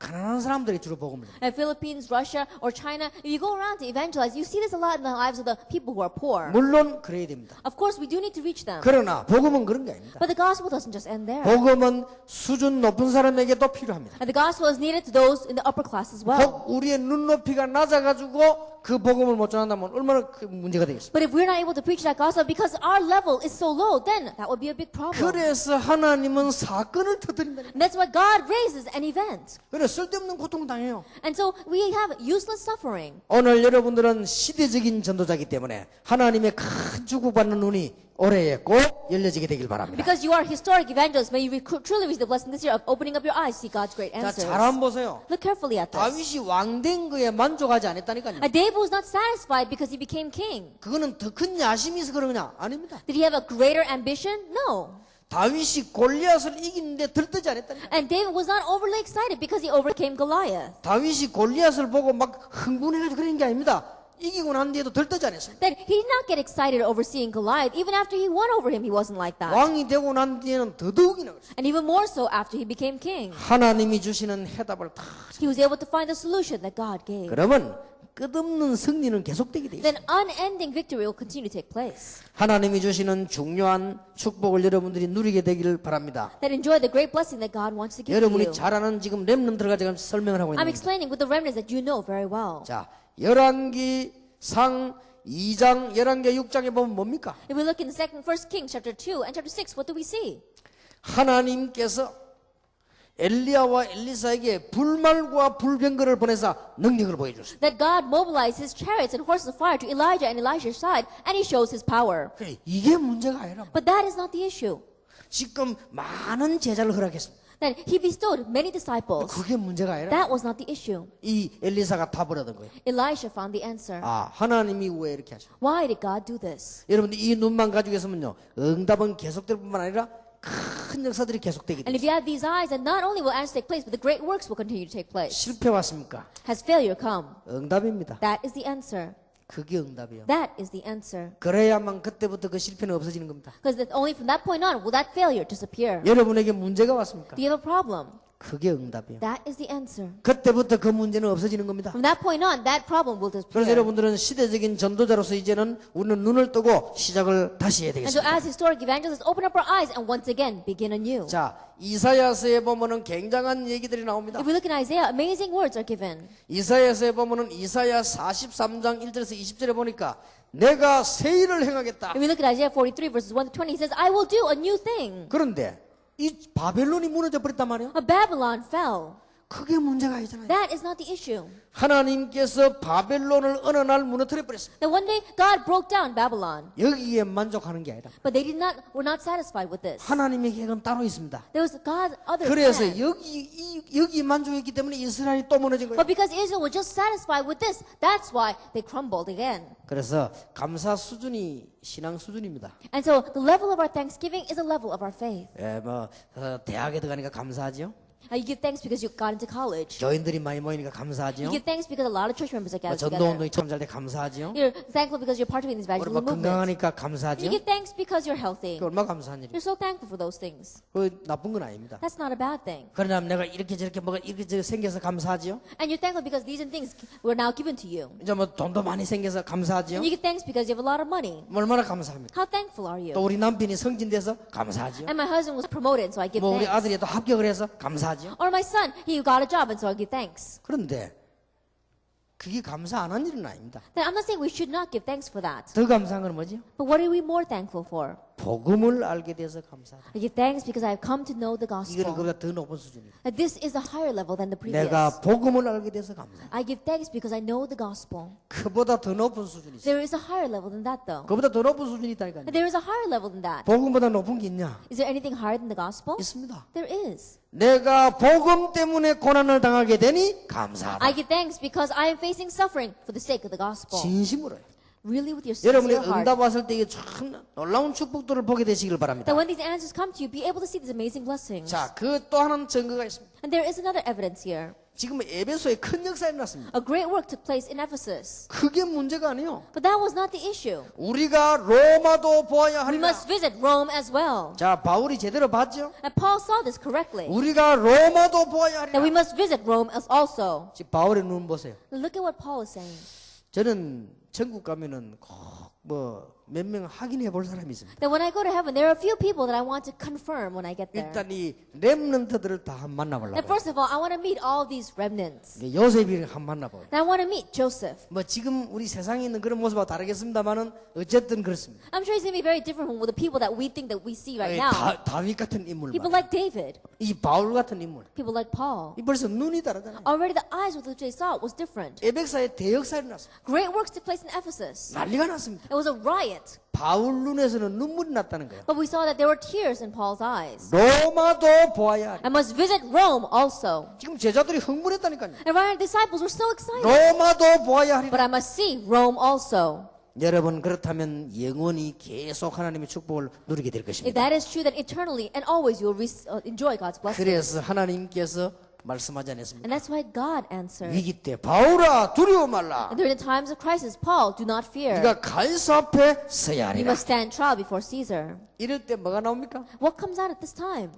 가난한 사람들이 주로 복음을 전해요. Philippines, Russia, or China, if you go around to evangelize, you see this a lot in the lives of the people who are poor. 물론 그래야 됩니다. Of course, we do need to reach them. 그러나 복음은 그런 게 아닙니다. But the gospel doesn't just end there. 복음은 수준 높은 사람에게도 필요합니다. And the gospel is needed to those in the upper class as well. 혹 우리의 눈높이가 낮아가지고 그 복음을 못 전한다면 얼마나 그 문제가 되겠습니까? But if we're not able to preach that gospel because our level is so low, then that would be a big problem. 그래서 하나님은 사건을 터뜨린다. And that's why God raises an event. 그래 쓸데없는 고통 당해요. And so we have useless suffering. 오늘 여러분들은 시대적인 전도자이기 때문에 하나님의 큰 축복받는 눈이 올해에 꼭 열려지게 되길 바랍니다. Because you are historic evangelists, may you truly receive the blessing this year of opening up your eyes to see God's great 자, answers. 잘 한번 보세요. Look carefully at this. 다윗이 왕된 거에 만족하지 않았다니까요. David was not satisfied because he became king. 그거는 더 큰 야심이 있어서 그런 거냐? 아닙니다. Did he have a greater ambition? No. 다윗이 골리앗을 이기는데 들뜨지 않았다니까. And David was not overly excited because he overcame Goliath. 다윗이 골리앗을 보고 막 흥분해가지고 그런 게 아닙니다. 이기고 난 뒤에도 들뜨지 않았습니다. That he did not get excited over seeing Goliath. Even after he won over him, he wasn't like that. 왕이 되고 난 뒤에는 더더욱이나 그랬어요. And even more so after he became king. 하나님이 주시는 해답을 다. He was able to find the solution that God gave. 그러면 끝없는 승리는 계속되게 돼 있어요. Then unending victory will continue to take place. 하나님이 주시는 중요한 축복을 여러분들이 누리게 되기를 바랍니다. That enjoy the great blessing that God wants to give to 여러분이 you. 잘 아는 지금 렘넌트가 지금 설명을 하고 I'm 있는 겁니다. explaining with the remnants that you know very well. 자, 열왕기상 2장, 열왕기 6장에 보면 뭡니까? If we look in 1 Kings chapter 2 and chapter 6, what do we see? 하나님께서 엘리야와 엘리사에게 불말과 불병거를 보내사 능력을 보여줬습니다. That God mobilized his chariots and horses of fire to Elijah and Elisha's side, and he shows his power. 그래, 이게 문제가 아니라 But that is not the issue. 지금 많은 제자를 허락했습니다. That he bestowed many disciples. 그게 문제가 아니라 That was not the issue. 이 엘리사가 답을 얻은 거예요. Elisha found the answer. 아, 하나님이 왜 이렇게 하셔? Why did God do this? 여러분들 이 눈만 가지고 있으면요, 응답은 계속될 뿐만 아니라 큰 역사들이 계속되게 And if 돼요. you have these eyes, then not only will answers take place, but the great works will continue to take place. 실패 왔습니까? Has failure come? 응답입니다. That is the answer. 그게 응답이에요. That is the answer. 그래야만 그때부터 그 실패는 없어지는 겁니다. Because only from that point on will that failure disappear. 여러분에게 문제가 왔습니까? Do you have a problem? 그게 응답이에요. That is the answer. 그때부터 그 문제는 없어지는 겁니다. From that point on, that problem will 그래서 disappear. 여러분들은 시대적인 전도자로서 이제는 우리는 눈을 뜨고 시작을 다시 해야 And so 되겠습니다. as historic evangelists, open up our eyes and once again begin anew. 자, 이사야서에 보면은 굉장한 얘기들이 나옵니다. If we look in Isaiah, amazing words are given. 이사야서에 보면은 이사야 43장 1절에서 20절에 보니까 내가 새 일을 행하겠다. If we look at Isaiah 43 verses 1 to 20, he says, I will do a new thing. 그런데 이 바벨론이 무너져 버렸단 말이에요. Babylon fell. 그게 문제가 아니잖아요. That is not the issue. 하나님께서 바벨론을 어느 날 무너뜨려 버렸습니다. That one day God broke down Babylon. 여기에 만족하는 게 아니라 But they were not satisfied with this. 하나님의 계획은 따로 있습니다. There was God's other 그래서 plan. 여기 만족했기 때문에 이스라엘이 또 무너진 거예요. But because Israel was just satisfied with this, that's why they crumbled again. 그래서 감사 수준이 신앙 수준입니다. And so the level of our thanksgiving is a level of our faith. 예, 대학에 들어가니까 감사하죠. You give thanks because you got into college. 교인들이 많이 모이니까 You 감사하죠. give thanks because a lot of church members are gathered 전도 together. 운동이 참 잘 돼 감사하죠. You're thankful because you're part of these 우리 evangelism movements. 건강하니까 감사하죠. You give thanks because you're healthy. 그 얼마나 감사한 일이에요. You're so thankful for those things. 그 나쁜 건 아닙니다. That's not a bad thing. 그러나 내가 이렇게 저렇게 뭐가 이렇게 저렇게 생겨서 감사하죠. And you're thankful because these and things were now given to you. 이제 뭐 돈도 많이 생겨서 감사하죠. And you give thanks because you have a lot of money. 얼마나 감사합니까? How thankful are you? 또 우리 남편이 승진돼서 감사하죠. And my husband was promoted, so I give 뭐 우리 thanks. 아들이 또 합격을 해서 감사하죠. Or my son, he got a job, and so I give thanks. 그런데 그게 감사 안 한 일은 아닙니다. Then I'm not saying we should not give thanks for that. 더 감사한 건 뭐죠? But what are we more thankful for? 복음을 알게 돼서 감사하다. I give thanks because I have come to know the 이거는 gospel. 그보다 더 높은 수준이에요. That this is a higher level than the previous. 내가 복음을 알게 돼서 감사하다. I give thanks because I know the gospel. 그보다 더 높은 수준이 있어요. There is a higher level than that, though. 그보다 더 높은 수준이 있다니까요. There is a higher level than that. 복음보다 높은 게 있냐? Is there anything higher than the gospel? 있습니다. There is. 내가 복음 때문에 고난을 당하게 되니 감사하다. I give thanks because I am facing suffering for the sake of the gospel. 진심으로요. Really with your 여러분이 sincere heart. 응답 왔을 때 이게 참 놀라운 축복들을 보게 되시길 바랍니다. That when these answers come to you, be able to see these amazing blessings. 자, 그 또 하나는 증거가 있습니다. And there is another evidence here. 지금 에베소에 큰 역사가 일어났습니다. A great work took place in Ephesus. 그게 문제가 아니에요. But that was not the issue. 우리가 로마도 보아야 We 하리라. must visit Rome as well. 자, 바울이 제대로 봤죠? And Paul saw this correctly. 우리가 로마도 보아야 That we 하리라. must visit Rome as also. 지금 바울의 눈 보세요. Look at what Paul is saying. 저는 천국 가면은 꼭 뭐 몇 명 확인해 볼 사람이 있습니다. That when I go to heaven, there are a few people that I want to confirm when I get there. 일단 이 렘넌트들을 다 한 That 만나보려고. first of all, I want to meet all these remnants. 요셉이를 한 만나보고. That I want to meet Joseph. 뭐 지금 우리 세상에 있는 그런 모습하고 다르겠습니다만은 어쨌든 그렇습니다. I'm sure he's going to be very different from the people that we think that we see right now. 다윗 같은 인물 People 말이에요. like David. 이 바울 같은 인물. People like Paul. 이 벌써 눈이 다르잖아요. Already the eyes with which they saw it was different. 에베소에 대역사가 일어났습니다. Great works took place in Ephesus. 난리가 났습니다. It was a riot. 바울 눈에서는 눈물이 났다는 거예요. But we saw that there were tears in Paul's eyes. 로마도 보아야 하리. I must visit Rome also. 지금 제자들이 흥분했다니까요. And our disciples were so excited. 로마도 보아야 하리. But I must see Rome also. 여러분 그렇다면 영원히 계속 하나님의 축복을 누리게 될 If 것입니다. that is true, then eternally and always you will enjoy God's blessing. 그래서 하나님께서 말씀하지 않았습니다. And that's why God answered. 위기 때 바울아 두려워 말라. And during the times of crisis, Paul, do not fear. 네가 가이사 앞에 서야 You 하리라. must stand trial before Caesar. 이럴 때 뭐가 나옵니까? What comes out at this time?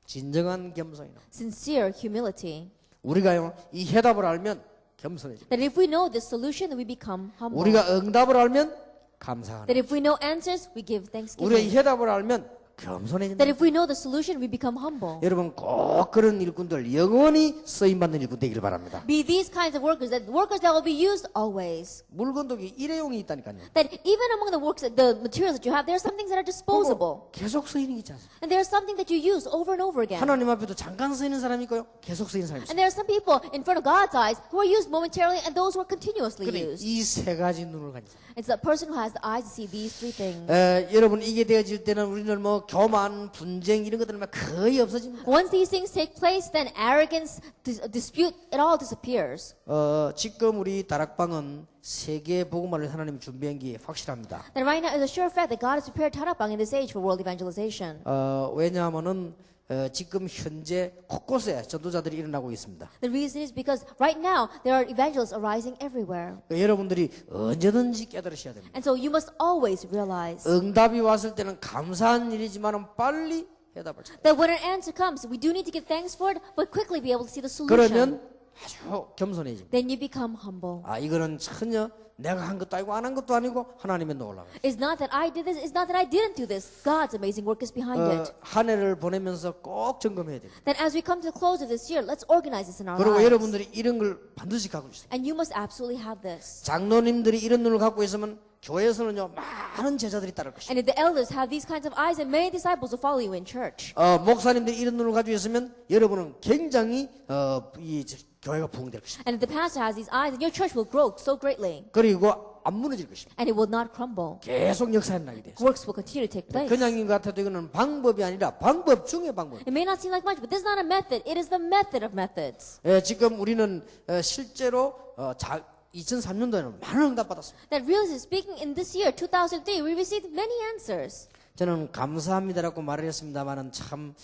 진정한 겸손이 나옵니다. Sincere humility. 우리가요 이 해답을 알면 겸손해집니다. That if we know this solution, then we become humble. 우리가 응답을 알면 감사하는. That if we know answers, we give 우리가 이 thanksgiving. 해답을 알면 겸손해집니다. That if we know the solution, we become humble. 여러분 꼭 그런 일꾼들 영원히 쓰임 받는 일꾼 되기를 바랍니다. Be these kinds of workers that will be used always. 물건독이 일회용이 있다니까요. That even among the works, the materials that you have, there are some things that are disposable. 계속 쓰이는 게 있지 않습니까? And there are something that you use over and over again. 하나님 앞에도 잠깐 쓰이는 사람이 있고요. 계속 쓰이는 사람이 있어요. And there are some people in front of God's eyes who are used momentarily and those who are continuously 그래 used. 이 세 가지 눈을 가진 사람. It's the person who has the eyes to see these three things. 여러분 이게 되어질 때는 우리는 뭐 교만, 분쟁 이런 것들은 거의 없어집니다. Once these things take place, then arrogance, dispute, it all disappears. 지금 우리 다락방은 세계 복음화를 하나님이 준비한 게 확실합니다. Then right now, it's a sure fact that God has prepared Tarapang in this age for world evangelization. 왜냐하면은 지금 현재 곳곳에 전도자들이 일어나고 있습니다. The reason is because right now there are evangelists arising everywhere. 여러분들이 언제든지 깨달으셔야 됩니다. And so you must always realize 응답이 왔을 때는 감사한 일이지만 빨리 해답을 찾아야 돼요. that when an answer comes, we do need to give thanks for it, but quickly be able to see the solution. 그러면 아주 겸손해집니다. Then you become humble. 이거는 전혀 내가 한 것도 아니고 안 한 것도 아니고 하나님의 노하우. It's not that I did this, it's not that I didn't do this. God's amazing work is behind it. 한 해를 보내면서 꼭 점검해야 됩니다. Then as we come to the close of this year, let's organize this in our 그리고 lives. 여러분들이 이런 걸 반드시 갖고 있어요. And you must absolutely have this. 장로님들이 이런 눈을 갖고 있으면 교회에서는요 많은 제자들이 따를 것입니다. And if the elders have these kinds of eyes, then many disciples will follow you in church. 목사님들이 이런 눈을 가지고 있으면 여러분은 굉장히 이 교회가 부흥될 것입니다. And if the pastor has these eyes, then your church will grow so greatly. 그리고 안 무너질 것입니다. And it will not crumble. 계속 역사에 나게 돼요. Works will continue to take place. 그냥인 것 같아도 이거는 방법이 아니라 방법 중의 방법. It may not seem like much, but this is not a method. It is the method of methods. 지금 우리는 실제로 2003년도에는 많은 응답 받았습니다. That really speaking, in this year, 2003, we received many answers. 저는 감사합니다라고 말을 했습니다만은 참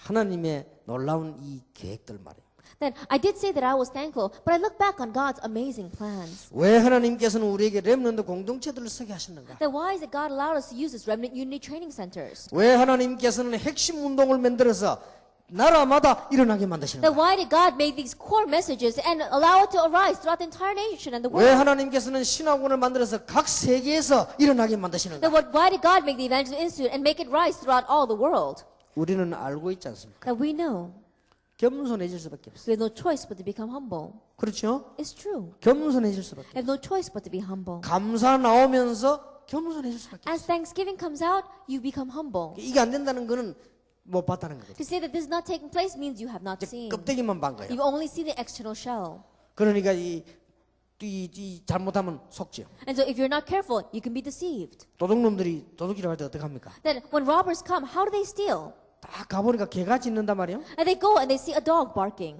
하나님의 놀라운 이 계획들 말이에요. Then I did say that I was thankful, but I look back on God's amazing plans. 왜 하나님께서는 우리에게 렘넌트 공동체들을 서게 하셨는가? Then why is it God allowed us to use this remnant unity training centers? 왜 하나님께서는 핵심 운동을 만들어서 나라마다 일어나게 Then 만드시는가? why did God make these core messages and allow it to arise throughout the entire nation and the 왜 world? 하나님께서는 신학원을 만들어서 각 세계에서 일어나게 만드시는가? Then why did God make the Evangelism Institute and make it rise throughout all the world? 우리는 알고 있지 않습니까? That we know 겸손해질 수밖에 없어요. we have no choice but to become humble. 그렇죠? It's true. 겸손해질 수밖에 We have no choice but to be humble. 감사 나오면서 겸손해질 수밖에 As Thanksgiving comes out, you become humble. 이게 안 된다는 거는 못 봤다는 거죠. To say that this is not taking place means you have not seen. 껍데기만 반 거예요. You've only seen the external shell. 그러니까 이 잘못하면 속죠. And so if you're not careful, you can be deceived. 도둑놈들이 도둑질을 할 때 어떻게 합니까? Then when robbers come, how do they steal? 딱 가보니까 개가 짖는단 말이에요. And they go and they see a dog barking.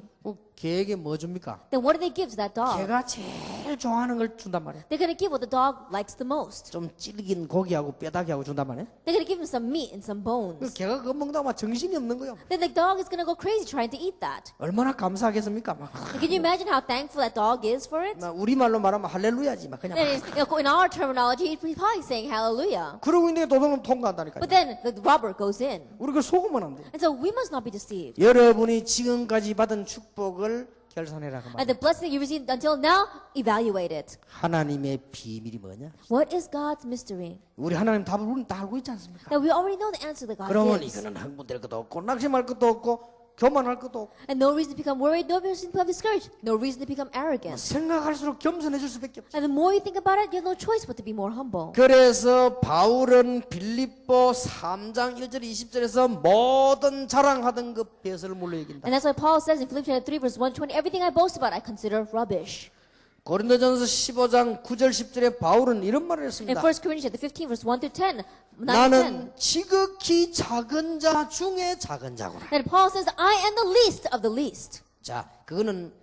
개에게 뭐 줍니까? then what do they give to that dog? 개가 제일 좋아하는 걸 준단 말이에요. They're going to give what the dog likes the most. 좀 질긴 고기하고 뼈다귀하고 준단 말이에요. They're going to give him some meat and some 그 bones. 개가 그거 먹다가 막 정신이 없는 거예요. Then the dog is going to go crazy trying to eat that. 얼마나 감사하겠습니까? 막 Can you imagine how thankful that dog is for it? 우리 말로 말하면 할렐루야지 막 그냥. Then in our terminology, he's probably saying hallelujah. 그러고 있는데 도둑은 통과한다니까요. But then the robber goes in. 우리 그 속으면 안 돼. And so we must not be deceived. 여러분이 지금까지 받은 축복을 결산해라 그 And 말이에요. the blessing you received until now, evaluate it. 하나님의 비밀이 뭐냐? What is God's mystery? 우리 하나님 답을 우리는 다 알고 있지 않습니까? That we already know the answer that God 그러면 gives. 이거는 흥분될 것도 없고 낙심할 것도 없고 교만할 것도 없고 And no reason to become worried, no reason to become discouraged, no reason to become arrogant. 생각할수록 겸손해질 수밖에 없어. And the more you think about it, you have no choice but to be more humble. 그래서 바울은 빌립보 3장 1절 20절에서 모든 자랑하던 그 벼슬을 물러이긴다. And that's why Paul says in Philippians 3 verse 120, everything I boast about I consider rubbish. 고린도전서 15장 9절 10절에 바울은 이런 말을 In 했습니다. 1 Corinthians 15 verse 1 through 10, 9 to 10. 나는 지극히 작은 자 중에 작은 자구나. Then Paul says, I am the least of the least. 자, 그거는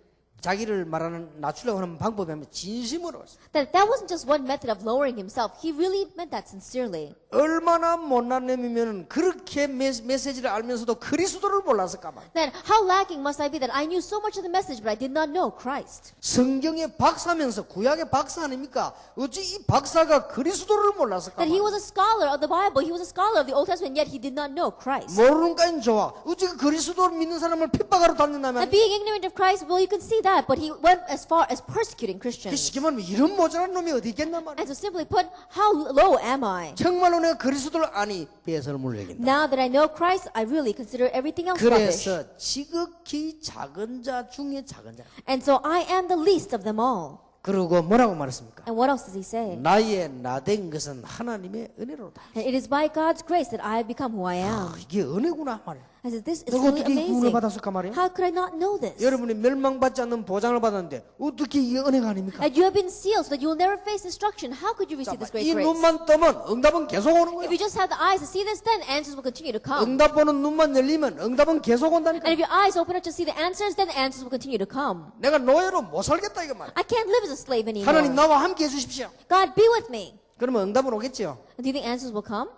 자기를 말하는 낮추려고 하는 방법이 아니라 진심으로 했습니다. That wasn't just one method of lowering himself. He really meant that sincerely. 얼마나 못난 놈이면 그렇게 메시지를 알면서도 그리스도를 몰랐을까봐. Then how lacking must I be that I knew so much of the message but I did not know Christ? 성경의 박사면서 구약의 박사 아닙니까? 어찌 이 박사가 그리스도를 몰랐을까? That he was a scholar of the Bible. He was a scholar of the Old Testament, yet he did not know Christ. 모르는 까인 좋아. 어찌 그 그리스도를 믿는 사람을 핍박하러 다닌다면? And being ignorant of Christ, well, you can see that, but he went as far as persecuting 그 Christians. 쉽게 말하면 이런 모자란 놈이 어디 있겠단 말이야. And so simply put, how low am I? 정말로 내가 그리스도를 아니 배설을 물려긴다. Now that I know Christ, I really consider everything else rubbish. 그래서 지극히 작은 자 중에 작은 자. And so I am the least of them all. 그리고 뭐라고 말했습니까? And what else does he say? 나의 나된 것은 하나님의 은혜로다. And it is by God's grace that I have become who I am. 이게 은혜구나 말이야. I said, this is 내가 really 어떻게 이 구원을 amazing. 받았을까 말이야? How could I not know this? 여러분이 멸망받지 않는 보장을 받았는데 어떻게 이게 은혜가 아닙니까? And you have been sealed so that you will never face destruction. How could you receive this great 이 grace? 눈만 뜨면 응답은 계속 오는 거야. If you just have the eyes to see this, then answers will continue to come. 응답 보는 눈만 열리면 응답은 계속 온다니까. And if your eyes open up to see the answers, then the answers will continue to come. 내가 노예로 못 살겠다 이거 말이야. I can't live as a slave anymore. 하나님 나와 함께 해주십시오. God, be with me. 그러면 응답은 오겠지요. And do you think answers will come?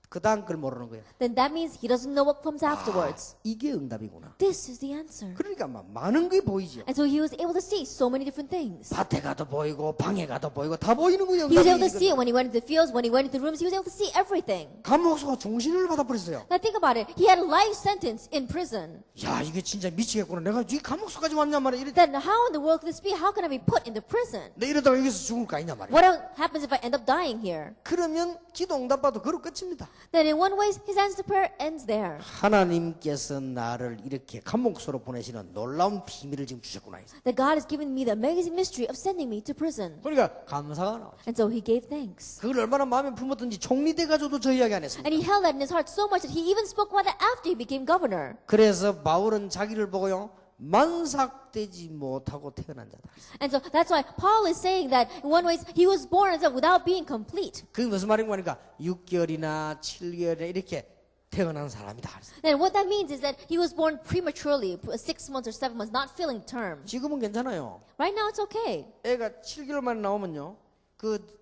그 다음 걸 모르는 거예요. Then that means he doesn't know what comes afterwards. 이게 응답이구나. This is the answer. 그러니까 막 많은 게 보이죠. And so he was able to see so many different things. 밭에 가도 보이고 방에 가도 보이고 다 보이는 거예요. He was able to 응답이 see it when he went into the fields, when he went into the rooms, he was able to see everything. 감옥소가 종신을 받아버렸어요. Now think about it. He had a life sentence in prison. 야 이게 진짜 미치겠구나. 내가 이 감옥소까지 왔냔 말이야. Then how in the world could this be? How can I be put into prison? 내 이러다가 여기서 죽을 거 아니냐 말이야. What happens if I end up dying here? 그러면 기도 응답받도 그로 끝입니다. Then in one way, his answer to prayer ends there. 하나님께서 나를 이렇게 감옥소로 보내시는 놀라운 비밀을 지금 주셨구나. That God has given me the amazing mystery of sending me to prison. 그러니까 감사가 나와. And so he gave thanks. 그걸 얼마나 마음에 품었던지 총리돼 가지고도 저 이야기 안 했습니다. And he held that in his heart so much that he even spoke about that after he became governor. 그래서 바울은 자기를 보고요. 만삭되지 못하고 태어난 자다. And so that's why Paul is saying that in one way he was born as without being complete. 그게 무슨 말인가 하니까 6개월이나 7개월이나 이렇게 태어난 사람이다. And what that means is that he was born prematurely, 6 months or 7 months, not filling term. 지금은 괜찮아요. Right now it's okay. 애가 7개월 만에 나오면요. 그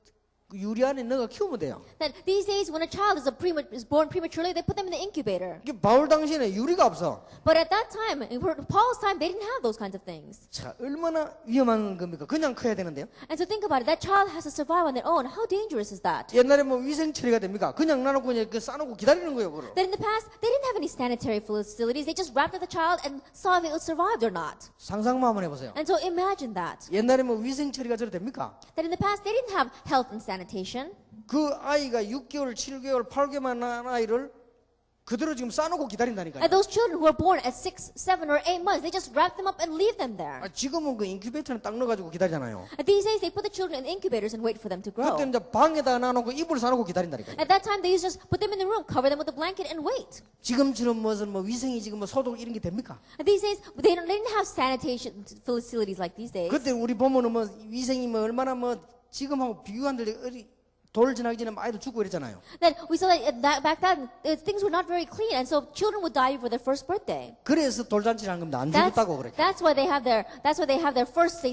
유리 안에 넣어 키우면 돼요. That these days when a child is born prematurely, they put them in the incubator. 이게 바울 당시에는 유리가 없어. But at that time, in Paul's time, they didn't have those kinds of things. 자, 얼마나 위험한 겁니까? 그냥 커야 되는데요. And so think about it. That child has to survive on their own. How dangerous is that? 옛날에 뭐 위생 처리가 됩니까? 그냥 놔놓고 그냥 그 싸놓고 기다리는 거예요, 그걸. That in the past, they didn't have any sanitary facilities. They just wrapped up the child and saw if it survived or not. 상상만 한번 해보세요. And so imagine that. 옛날에 뭐 위생 처리가 저래 됩니까? That in the past, they didn't have health and sanitation. 그 아이가 6개월, 7개월, 8개월만 난 아이를 그대로 지금 싸놓고 기다린다니까요. And those children who were born at 6, 7, or 8 months, they just wrap them up and leave them there. 지금은 그 인큐베이터는 딱 넣어가지고 기다리잖아요. And these days, they put the children in incubators and wait for them to grow. 그때 이제 방에다 놔놓고 이불 싸놓고 기다린다니까요. At that time, they used to just put them in the room, cover them with a blanket, and wait. 지금처럼 무슨 뭐 위생이 지금 뭐 소독 이런 게 됩니까? And these days, they didn't have sanitation facilities like these days. 그때 우리 보면은 뭐 위생이 뭐 얼마나 뭐 지금하고 비교한들 어리 돌 지나기 전에 아이들 죽고 이랬잖아요. That we saw that back then things were not very clean, and so children would die before their first birthday. 그래서 돌잔치를 하는 겁니다. 안 죽었다고 그렇게. That's why they have their first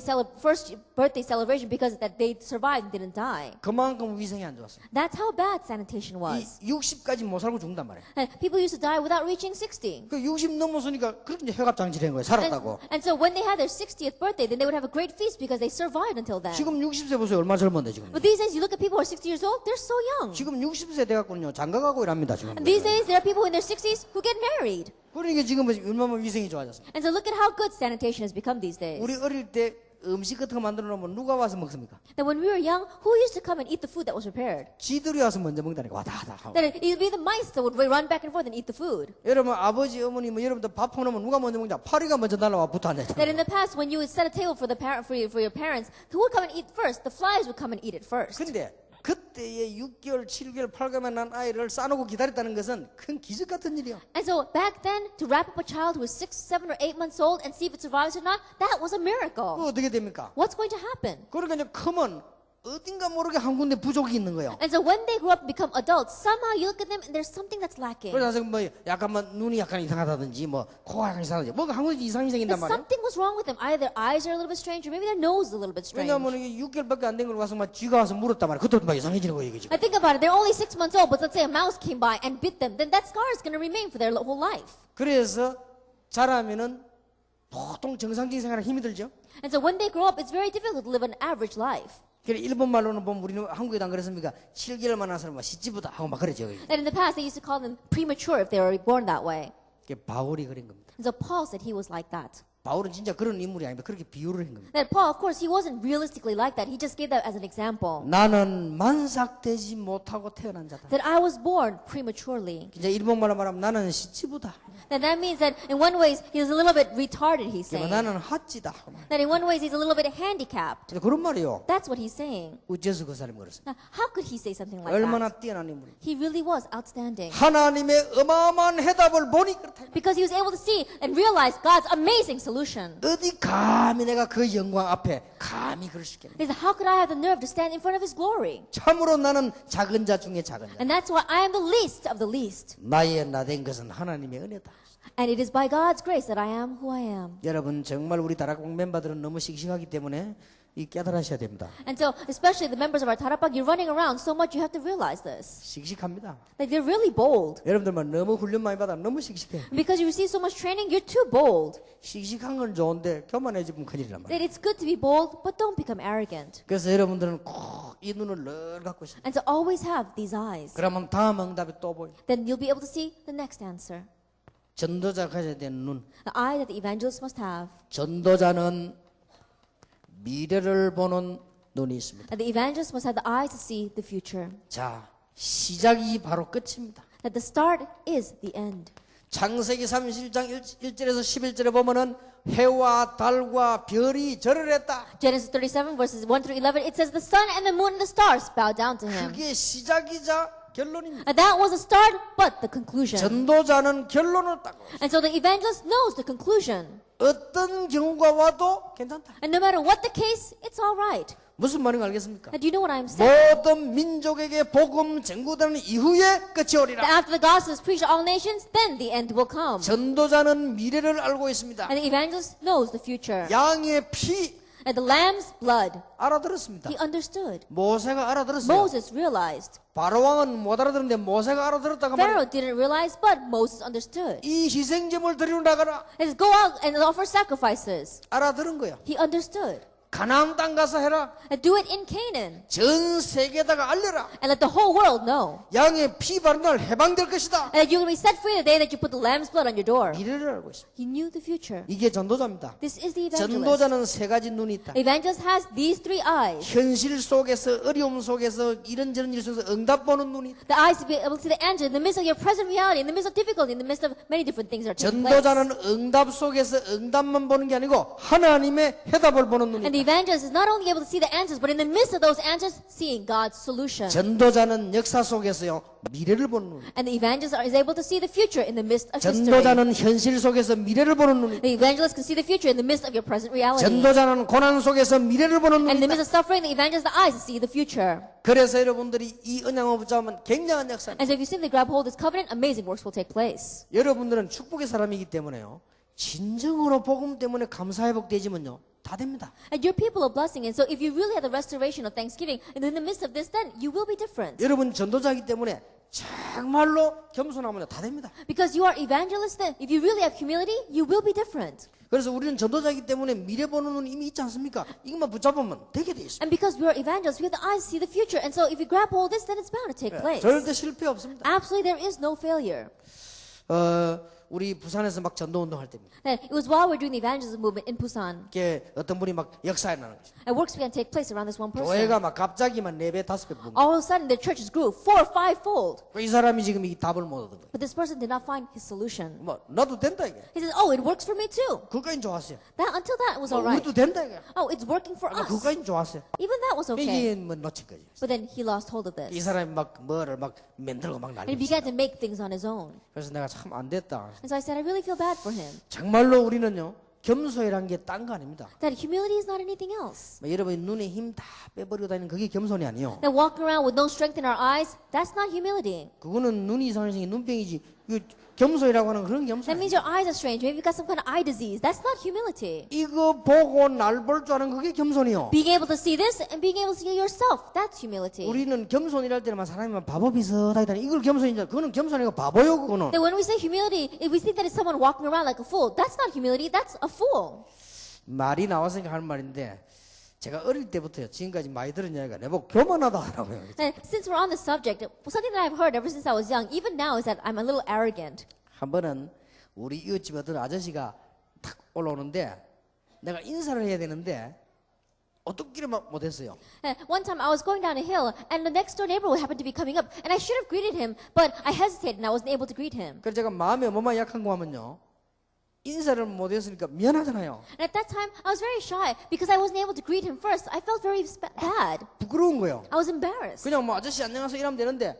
birthday celebration, because that they survived and didn't die. 그만큼 위생이 안 좋았어요. That's how bad sanitation was. 60까지 못 살고 죽는단 말이에요. And people used to die without reaching 60. 그 60 넘었으니까 그렇게 이제 회갑 장치를 한 거예요. 살았다고. And so when they had their 60th birthday, then they would have a great feast because they survived until then. 지금 60세 보세요. 얼마나 젊은데 지금. But these days, you look at people who are 60 years old, they're so young. 지금 60세 돼갖고는요. 장가가고 이랍니다. 지금. And these days, there are people in their 60s who get married. 그러니까 지금 얼마나 위생이 좋아졌습니다. And so look at how good sanitation has become these days. 우리 어릴 때 음식 같은 거 만들어 놓으면 누가 와서 먹습니까? That when we were young, who used to come and eat the food that was prepared? 지들이 와서 먼저 먹다니까 와다 하고. That it would be the mice that would run back and forth and eat the food. 여러분 아버지 어머니 뭐 여러분들 밥 퍼놓으면 누가 먼저 먹냐? 파리가 먼저 날라와 붙어 앉아. That in the past, when you would set a table for your parents, who would come and eat first? The flies would come and eat it first. 근데 그때의 6개월, 7개월, 8개월만 난 아이를 싸놓고 기다렸다는 것은 큰 기적 같은 일이야. And so back then, to wrap up a child who was 6, 7, or 8 months old and see if it survives or not, that was a miracle. 그 어떻게 됩니까? What's going to happen? 그러니까 이제 크면 어딘가 모르게 한 군데 부족이 있는 거예요. And so when they grow up and become adults, somehow you look at them and there's something that's lacking. 그래서 뭐 약간 뭐 눈이 약간 이상하다든지 뭐 코가 약간 이상하든지 뭐가 한 군데 이상이 생긴단 That 말이에요. something was wrong with them. Either their eyes are a little bit strange, or maybe their nose is a little bit strange. 왜냐하면 이게 6개월밖에 안 된 걸 와서 막 쥐가 와서 물었단 말이에요. 그것도 막 이상해지는 거예요, 이게 지금. I think about it. They're only 6 months old, but let's say a mouse came by and bit them, then that scar is going to remain for their whole life. 그래서 자라면은 보통 정상적인 생활에 힘이 들죠. And so when they grow up, it's very difficult to live an average life. 그래 일본 말로는 보면 우리는 한국에도 안 그랬습니까? 7개월만 한 사람은 시집부다 하고 막 그러죠. And in the past, they used to call them premature if they were born that way. 그게 바울이 그런 겁니다. And so Paul said he was like that. 바울은 진짜 그런 인물이 아닙니다. 그렇게 비유를 한 겁니다. That Paul, of course, he wasn't realistically like that. He just gave that as an example. 나는 만삭되지 못하고 태어난 자다. That I was born prematurely. 이제 일본말로 말하면 나는 시치부다. That means that in one way he's a little bit retarded, he's saying. 나는 핫지다. That in one way he's a little bit handicapped. 그런 말이요. That's what he's saying. 어째서 그 사람이 그랬습니까? Now, how could he say something like 얼마나 that? 뛰어난 인물이. He really was outstanding. 하나님의 어마어마한 해답을 보니 그렇다. Because he was able to see and realize God's amazing solution. 어디 감히 내가 그 영광 앞에 감히 그럴 수 있겠냐. He said, how could I have the nerve to stand in front of his glory? 참으로 나는 작은 자 중에 작은 자. And that's why I am the least of the least. 나의 나된 것은 하나님의 은혜다. And it is by God's grace that I am who I am. 여러분 정말 우리 다락방 멤버들은 너무 씩씩하기 때문에 이 깨달으셔야 됩니다. And so, especially the members of our Tarapag, you're running around so much, you have to realize this. 씩씩합니다. That they're really bold. 여러분들만 너무 훈련 많이 받아 너무 씩씩해. Because you receive so much training, you're too bold. 씩씩한 건 좋은데 교만해지면 큰일이란 말이에요. That it's good to be bold, but don't become arrogant. 그래서 여러분들은 꼭 이 눈을 늘 갖고 있습니다. And to always have these eyes. 그러면 다음 응답이 또 보여. Then you'll be able to see the next answer. 전도자 가져야 되는 눈. The eye that the evangelist must have. 전도자는 미래를 보는 눈이 있습니다. And the evangelist must have the eye to see the future. 자, 시작이 바로 끝입니다. That the start is the end. 창세기 37장 1절에서 11절에 보면은 해와 달과 별이 절을 했다. Genesis 37 verses 1 through 11, it says the sun and the moon and the stars bow down to him. 그게 시작이자 결론입니다. And that was the start, but the conclusion. 전도자는 결론을 따고 And so the evangelist knows the conclusion. 어떤 경우가 와도 괜찮다. And no matter what the case, it's all right. 무슨 말인가 알겠습니까? And do you know what I'm saying? 모든 민족에게 복음 전구되는 이후에 끝이 That 오리라. after the gospel is preached to all nations, then the end will come. 전도자는 미래를 알고 있습니다. And the evangelist knows the future. 양의 피 And the lamb's blood, 알아들었습니다. he understood. 모세가 알아들었어요. Moses realized. 바로 왕은 못 알아들었는데 모세가 알아들었다가 Pharaoh 말이에요. didn't realize, but Moses understood. 이 희생제물 드리러 나가라. He says, go out and offer sacrifices. 알아들은 거야. He understood. 가나안 땅 가서 해라. And do it in Canaan. 전 세계에다가 알려라. And let the whole world know. 양의 피 바른 날 해방될 것이다. And that you're going to be set free the day that you put the lamb's blood on your door. 미래를 알고 있습니다. He knew the future. 이게 전도자입니다. This is the evangelist. 전도자는 세 가지 눈이 있다. The evangelist has these three eyes. 현실 속에서 어려움 속에서 이런저런 일 속에서 응답 보는 눈이 있다. The eyes to be able to see the answer in the midst of your present reality, in the midst of difficulty, in the midst of many different things that are taking place. 전도자는 응답 속에서 응답만 보는 게 아니고 하나님의 해답을 보는 눈이 And the 있다. evangelist is not only able to see the answers, but in the midst of those answers, seeing God's solution. 전도자는 역사 속에서요 미래를 보는 눈. And the evangelist is able to see the future in the midst of history. 전도자는 현실 속에서 미래를 보는 눈이. The evangelist can see the future in the midst of your present reality. 전도자는 고난 속에서 미래를 보는 And in the 눈이. midst of suffering, the evangelist has the eyes to see the future. 그래서 여러분들이 이 언약을 붙잡으면 굉장한 역사. And so if you simply grab hold of this covenant, amazing works will take place. 여러분들은 축복의 사람이기 때문에요. 진정으로 복음 때문에 감사회복되지면요 다 됩니다. And your people are blessing. And so if you really have the restoration of thanksgiving, and in the midst of this, then you will be different. 여러분 전도자이기 때문에 정말로 겸손하면 다 됩니다. Because you are evangelists, then if you really have humility, you will be different. 그래서 우리는 전도자이기 때문에 미래 보는 눈이 이미 있지 않습니까? 이것만 붙잡으면 되게 돼 있습니다. And because we are evangelists, we have the eyes to see the future. And so if you grab hold of this, then it's bound to take place. 절대 실패 없습니다. Absolutely, there is no failure. 우리 부산에서 막 전도 운동할 때입니다. Then it was while we're doing the evangelism movement in Busan. 이게 어떤 분이 막 역사에 나는 거죠. And works began to take place around this one person. 교회가 막 갑자기만 4배, 5배 붐. All of a sudden, the churches grew 4 or 5-fold. 이 사람이 지금 이 답을 못 얻은 거예요. But this person did not find his solution. 뭐 나도 된다 이게. He says, "Oh, it works for me too." 그거까진 좋았어요. That until that was all right. 우리도 된다 이게. Oh, it's working for us. 그거까진 좋았어요. Even that was okay. 이게 뭐 놓친 거지. But then he lost hold of 이 this. 사람이 막 뭐를 막 만들고 막 And he 난리. began to make things on his own. 그래서 내가 참 안 됐다. And so I said, I really feel bad for him. 정말로 우리는요 겸손이란 게 딴 거 아닙니다. That humility is not anything else. 뭐 여러분이 눈에 힘 다 빼버리고 다니는 그게 겸손이 아니요. That walking around with no strength in our eyes, that's not humility. 그거는 눈이 이상해서 눈병이지. 이거 겸손이라고 하는 그런 겸손. That means your eyes are strange. Maybe you've got some kind of eye disease. That's not humility. 이거 보고 날 볼 줄 아는 그게 겸손이요. Being able to see this and being able to see yourself, that's humility. 우리는 겸손이랄 때만 사람이 바보 비슷하다. 이걸 겸손이냐? 그거는 겸손이고 바보요 그거는. That when we say humility, if we think that it's someone walking around like a fool, that's not humility, that's a fool. 말이 나왔으니까 하는 말인데 제가 어릴 때부터요 지금까지 많이 들은 이야기가 내보고 교만하다 하라고요. And since we're on the subject, something that I've heard ever since I was young, even now, is that I'm a little arrogant. 한 번은 우리 이웃집 어떤 아저씨가 탁 올라오는데 내가 인사를 해야 되는데 어떻게 못했어요. And one time I was going down a hill, and the next door neighbor happened to be coming up, and I should have greeted him, but I hesitated and I wasn't able to greet him. 그래서 제가 마음이 얼마나 약한 거 하면요 인사를 못했으니까 미안하잖아요. And at that time, I was very shy because I wasn't able to greet him first. I felt very bad. 부끄러운 거예요. I was embarrassed. 그냥 뭐 아저씨 안녕하세요 이러면 되는데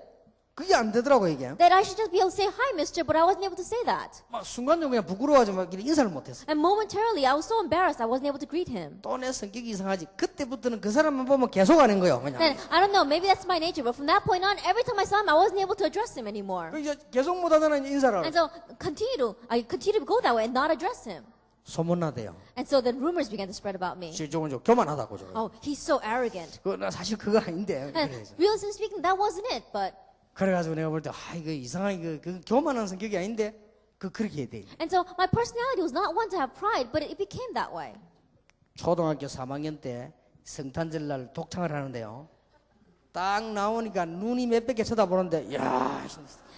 그게 안 되더라고 이게. That I should just be able to say hi, mister, but I wasn't able to say that. 막 순간적으로 그냥 부끄러워가지고 막 인사를 못했어. And momentarily, I was so embarrassed I wasn't able to greet him. 또 내 성격이 이상하지. 그때부터는 그 사람만 보면 계속 하는 거예요. 그냥. And I don't know, maybe that's my nature, but from that point on, every time I saw him, I wasn't able to address him anymore. 그 이제 계속 못하다는 인사를. And so I continued to go that way and not address him. 소문나대요. And so then rumors began to spread about me. 저건 좀 교만하다고 저거. Oh, he's so arrogant. 나 사실 그거 아닌데. And 그래서. really speaking, that wasn't it, but 그래가지고 내가 볼 때 이거 이상하게 그 교만한 성격이 아닌데 그렇게 해야 돼. and so my personality was not one to have pride, but it became that way. 초등학교 3학년 때 성탄절날 독창을 하는데요. 딱 나오니까 눈이 몇 백 개 쳐다보는데 야.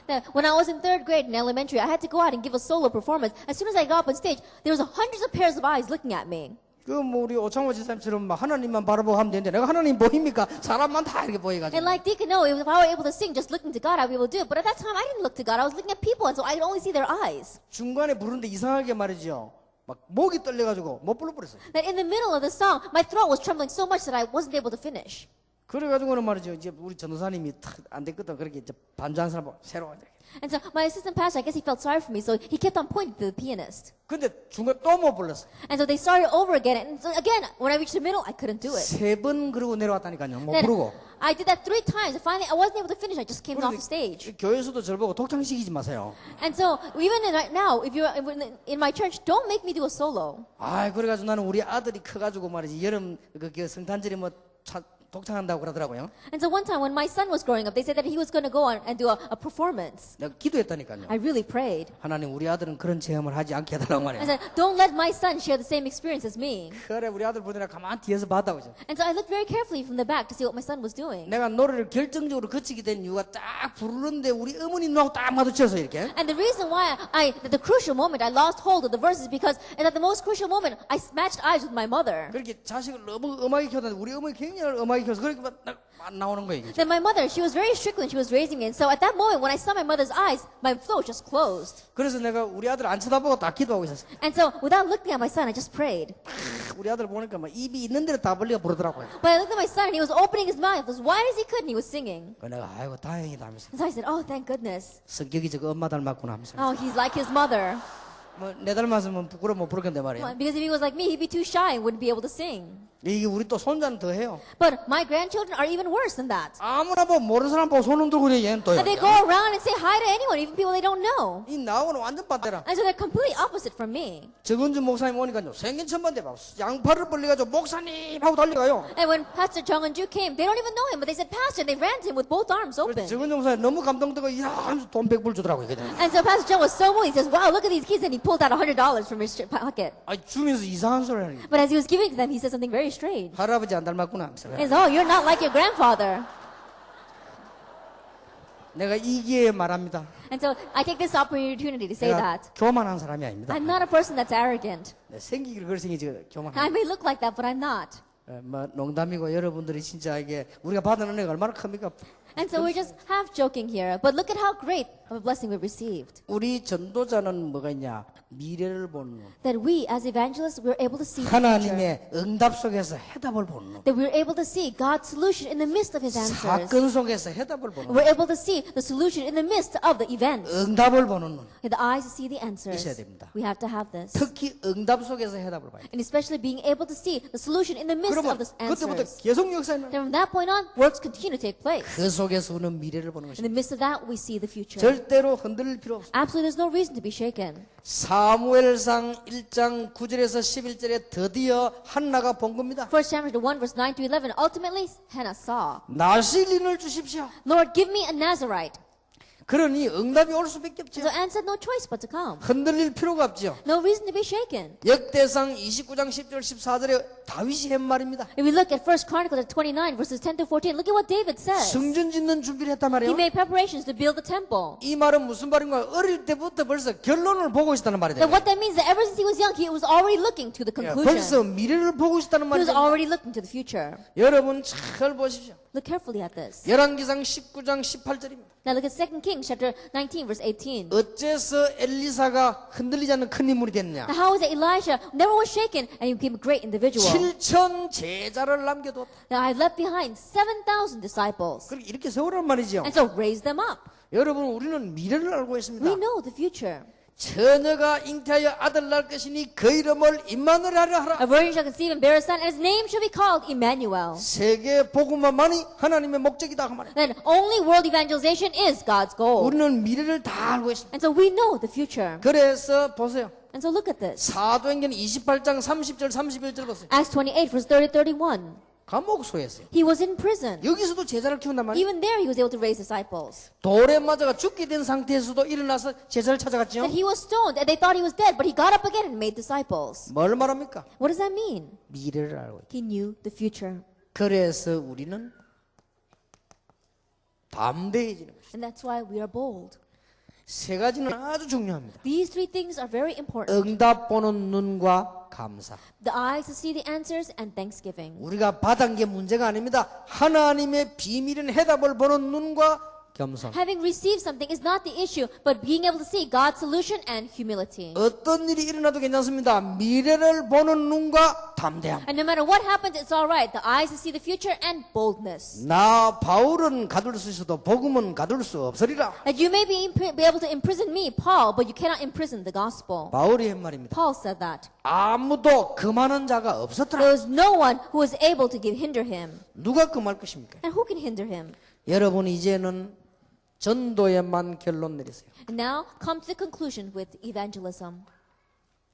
Now, when I was in 3rd grade in elementary, I had to go out and give a solo performance. As soon as I got up on stage, there was hundreds of pairs of eyes looking at me. 그 뭐 우리 오창호 지사님처럼 막 하나님만 바라보고 하면 되는데 내가 하나님 보입니까? 사람만 다 이렇게 보여가지고. And like Deacon Noah, if I were able to sing just looking to God, I'd be able to do it. But at that time, I didn't look to God. I was looking at people, and so I could only see their eyes. 중간에 부르는데 이상하게 말이죠. 막 목이 떨려가지고 못 불러버렸어요. That in the middle of the song, my throat was trembling so much that I wasn't able to finish. 그래가지고는 말이죠. 이제 우리 전도사님이 안 됐거든. 그렇게 이제 반주한 사람 새로 앉아. And so my assistant pastor, I guess he felt sorry for me, so he kept on pointing to the pianist. 근데 중간 또 못 불렀어. And so they started over again. And so again, when I reached the middle, I couldn't do it. 3번 그러고 내려왔다니까요. 못 Then 부르고. I did that 3 times. And finally, I wasn't able to finish. I just came off the stage. 교회에서도 저를 보고 독창시키지 마세요. And so even right now, if you're in my church, don't make me do a solo. 그래가지고 나는 우리 아들이 커가지고 말이지 여름 그 성탄절에 뭐 독창한다고 그러더라고요. And so one time when my son was growing up, they said that he was going to go on and do a performance. 내가 기도했다니까요. I really prayed. 하나님 우리 아들은 그런 체험을 하지 않게 해달라고 I 말이에요. said, don't let my son share the same experience as me. 그래 우리 아들 보내라 가만히 뒤에서 봤다고. And so I looked very carefully from the back to see what my son was doing. 내가 노래를 결정적으로 거치게 된 이유가 딱 부르는데 우리 어머니 눈하고 딱 마주쳐서 이렇게. And the reason why the crucial moment I lost hold of the verses because at the most crucial moment I matched eyes with my mother. 그렇게 자식을 너무 엄하게 키웠는데 우리 어머니 굉장히 엄하게 키워서 그렇게 안 나오는 거예요. Then my mother, she was very strict when she was raising me. And so at that moment when I saw my mother's eyes, my throat just closed. 그래서 내가 우리 아들 안 쳐다보고 딱 기도하고 있었어. And so without looking at my son, I just prayed. 우리 아들 보니까 막 입이 있는 대로 다 벌리가 부르더라고요. But I looked at my son and he was opening his mouth as wide as he could and he was singing. 그 내가 아이고 다행이다 하면서 And so I said, oh, thank goodness. 성격이 저거 엄마 닮았구나 하면서 Oh, he's like his mother. 뭐 내 닮았으면 부끄러워 못 부르겠는데 말이야. Because if he was like me, he'd be too shy and wouldn't be able to sing. 이게 우리 또 손자는 더 해요. But my grandchildren are even worse than that. 아무나 뭐 모르는 사람 보고 손 흔들고 그래 얘는 또요. And they go around and say hi to anyone, even people they don't know. 이 나하고는 완전 반대라. And so they're completely opposite from me. 정은주 목사님 오니까요 생긴 천만대 봐 양팔을 벌려가지고 목사님 하고 달려가요. And when Pastor Jung and Ju came, they don't even know him, but they said, Pastor, and they ran to him with both arms open. 정은주 목사님 너무 감동되고 이야 하면서 돈 100불 주더라고요. 그냥. And so Pastor Jung was so moved. He says, wow, look at these kids. And he pulled out $100 from his pocket. 아 주면서 이상한 소리 하는. But as he was giving to them, he said something very strange. 할아버지 안 닮았구나 하면서. He says, oh, you're not like your grandfather. 내가 이 기회에 말합니다. And so I take this opportunity to say 내가 that. 교만한 사람이 아닙니다. I'm not a person that's arrogant. 생기기를 그렇게 저 I 교만한. may look like that, but I'm not. 뭐 농담이고 여러분들이 진짜 이게 우리가 받은 은혜가 얼마나 큽니까? And so we're just half joking here, but look at how great of a blessing we've received. 우리 전도자는 뭐가 있냐? 미래를 보는 눈. That we, as evangelists, we're able to see the future. 하나님의 응답 속에서 해답을 보는 눈. That we're able to see God's solution in the midst of His answers. 사건 속에서 해답을 보는 눈. We're able to see the solution in the midst of the events. 응답을 보는 눈. With the eyes to see the answers. 있어야 됩니다. We have to have this. 특히 응답 속에서 해답을 봐야 돼. And especially being able to see the solution in the midst 그러면 of the 그때부터 answers. 계속 역사는 Then from that point on, works continue to take place. 그 속에서 우리는 미래를 보는 In 것입니다. the midst of that, we see the future. 절대로 흔들릴 필요 없습니다. Absolutely, there's no reason to be shaken. 사무엘상 1장 9절에서 11절에 드디어 한나가 본 겁니다. 1 Samuel 1 verse 9 to 11. Ultimately, Hannah saw, 나실인을 주십시오. Lord, give me a Nazarite. 그러니 응답이 올 수밖에 없죠. So Anne said, no choice but to come. 흔들릴 필요가 없죠. No reason to be shaken. 역대상 29장 10절 14절에 다윗이 한 말입니다. If we look at 1 Chronicles 29 verses 10 to 14, look at what David says. 성전 짓는 준비를 했단 He 말이에요. made preparations to build the temple. 이 말은 무슨 말인가? 어릴 때부터 벌써 결론을 보고 있다는 말이 돼요. Then what that means is that ever since he was young, he was already looking to the conclusion. 벌써 미래를 보고 있다는 He was 말이죠. already looking to the future. 여러분 잘 보십시오. Look carefully at this. 열왕기상 19장 18절입니다. Now look at 2 Kings chapter 19 verse 18. 어째서 엘리사가 흔들리지 않는 큰 인물이 됐냐? Now how is it Elisha never was shaken and he became a great individual? 7천 제자를 남겨뒀다. Now I left behind 7,000 disciples. 그렇게 이렇게 세우란 말이죠. And so raise them up. 여러분 우리는 미래를 알고 있습니다. We know the future. 처녀가 잉태하여 아들 낳을 것이니 그 이름을 임마누엘 하라. A virgin shall conceive and bear a son, and his name shall be called Emmanuel. 세계 복음만이 하나님의 목적이다 그 말이에요. Then only world evangelization is God's goal. 우리는 미래를 다 알고 있습니다. And so we know the future. 그래서 보세요. And so look at this. 사도행전 28장 30절 31절 보세요. Acts 28 verse 30 31. 감옥소였어요. He was in prison. 여기서도 제자를 키운단 말이에요. Even there he was able to raise disciples. 돌에 맞아가 죽게 된 상태에서도 일어나서 제자를 찾아갔죠. And he was stoned and they thought he was dead, but he got up again and made disciples. 뭘 말합니까? What does that mean? 미래를 알고 있다. He knew the future. 그래서 우리는 담대해지는 것이다. And that's why we are bold. 세 가지는 아주 중요합니다. These three things are very important. 응답 보는 눈과 감사. The eyes to see the answers and thanksgiving. 우리가 받은 게 문제가 아닙니다. 하나님의 비밀인 해답을 보는 눈과 겸손. Having received something is not the issue, but being able to see God's solution and humility. 어떤 일이 일어나도 괜찮습니다. 미래를 보는 눈과 담대함. And no matter what happens, it's all right. The eyes to see the future and boldness. 나 바울은 가둘 수 있어도 복음은 가둘 수 없으리라. That you may be able to imprison me, Paul, but you cannot imprison the gospel. 바울이 한 말입니다. Paul said that. 아무도 금하는 자가 없었더라. There was no one who was able to hinder him. 누가 금할 것입니까? And who can hinder him? 여러분 이제는 전도에만 결론 내리세요. And now come to the conclusion with evangelism.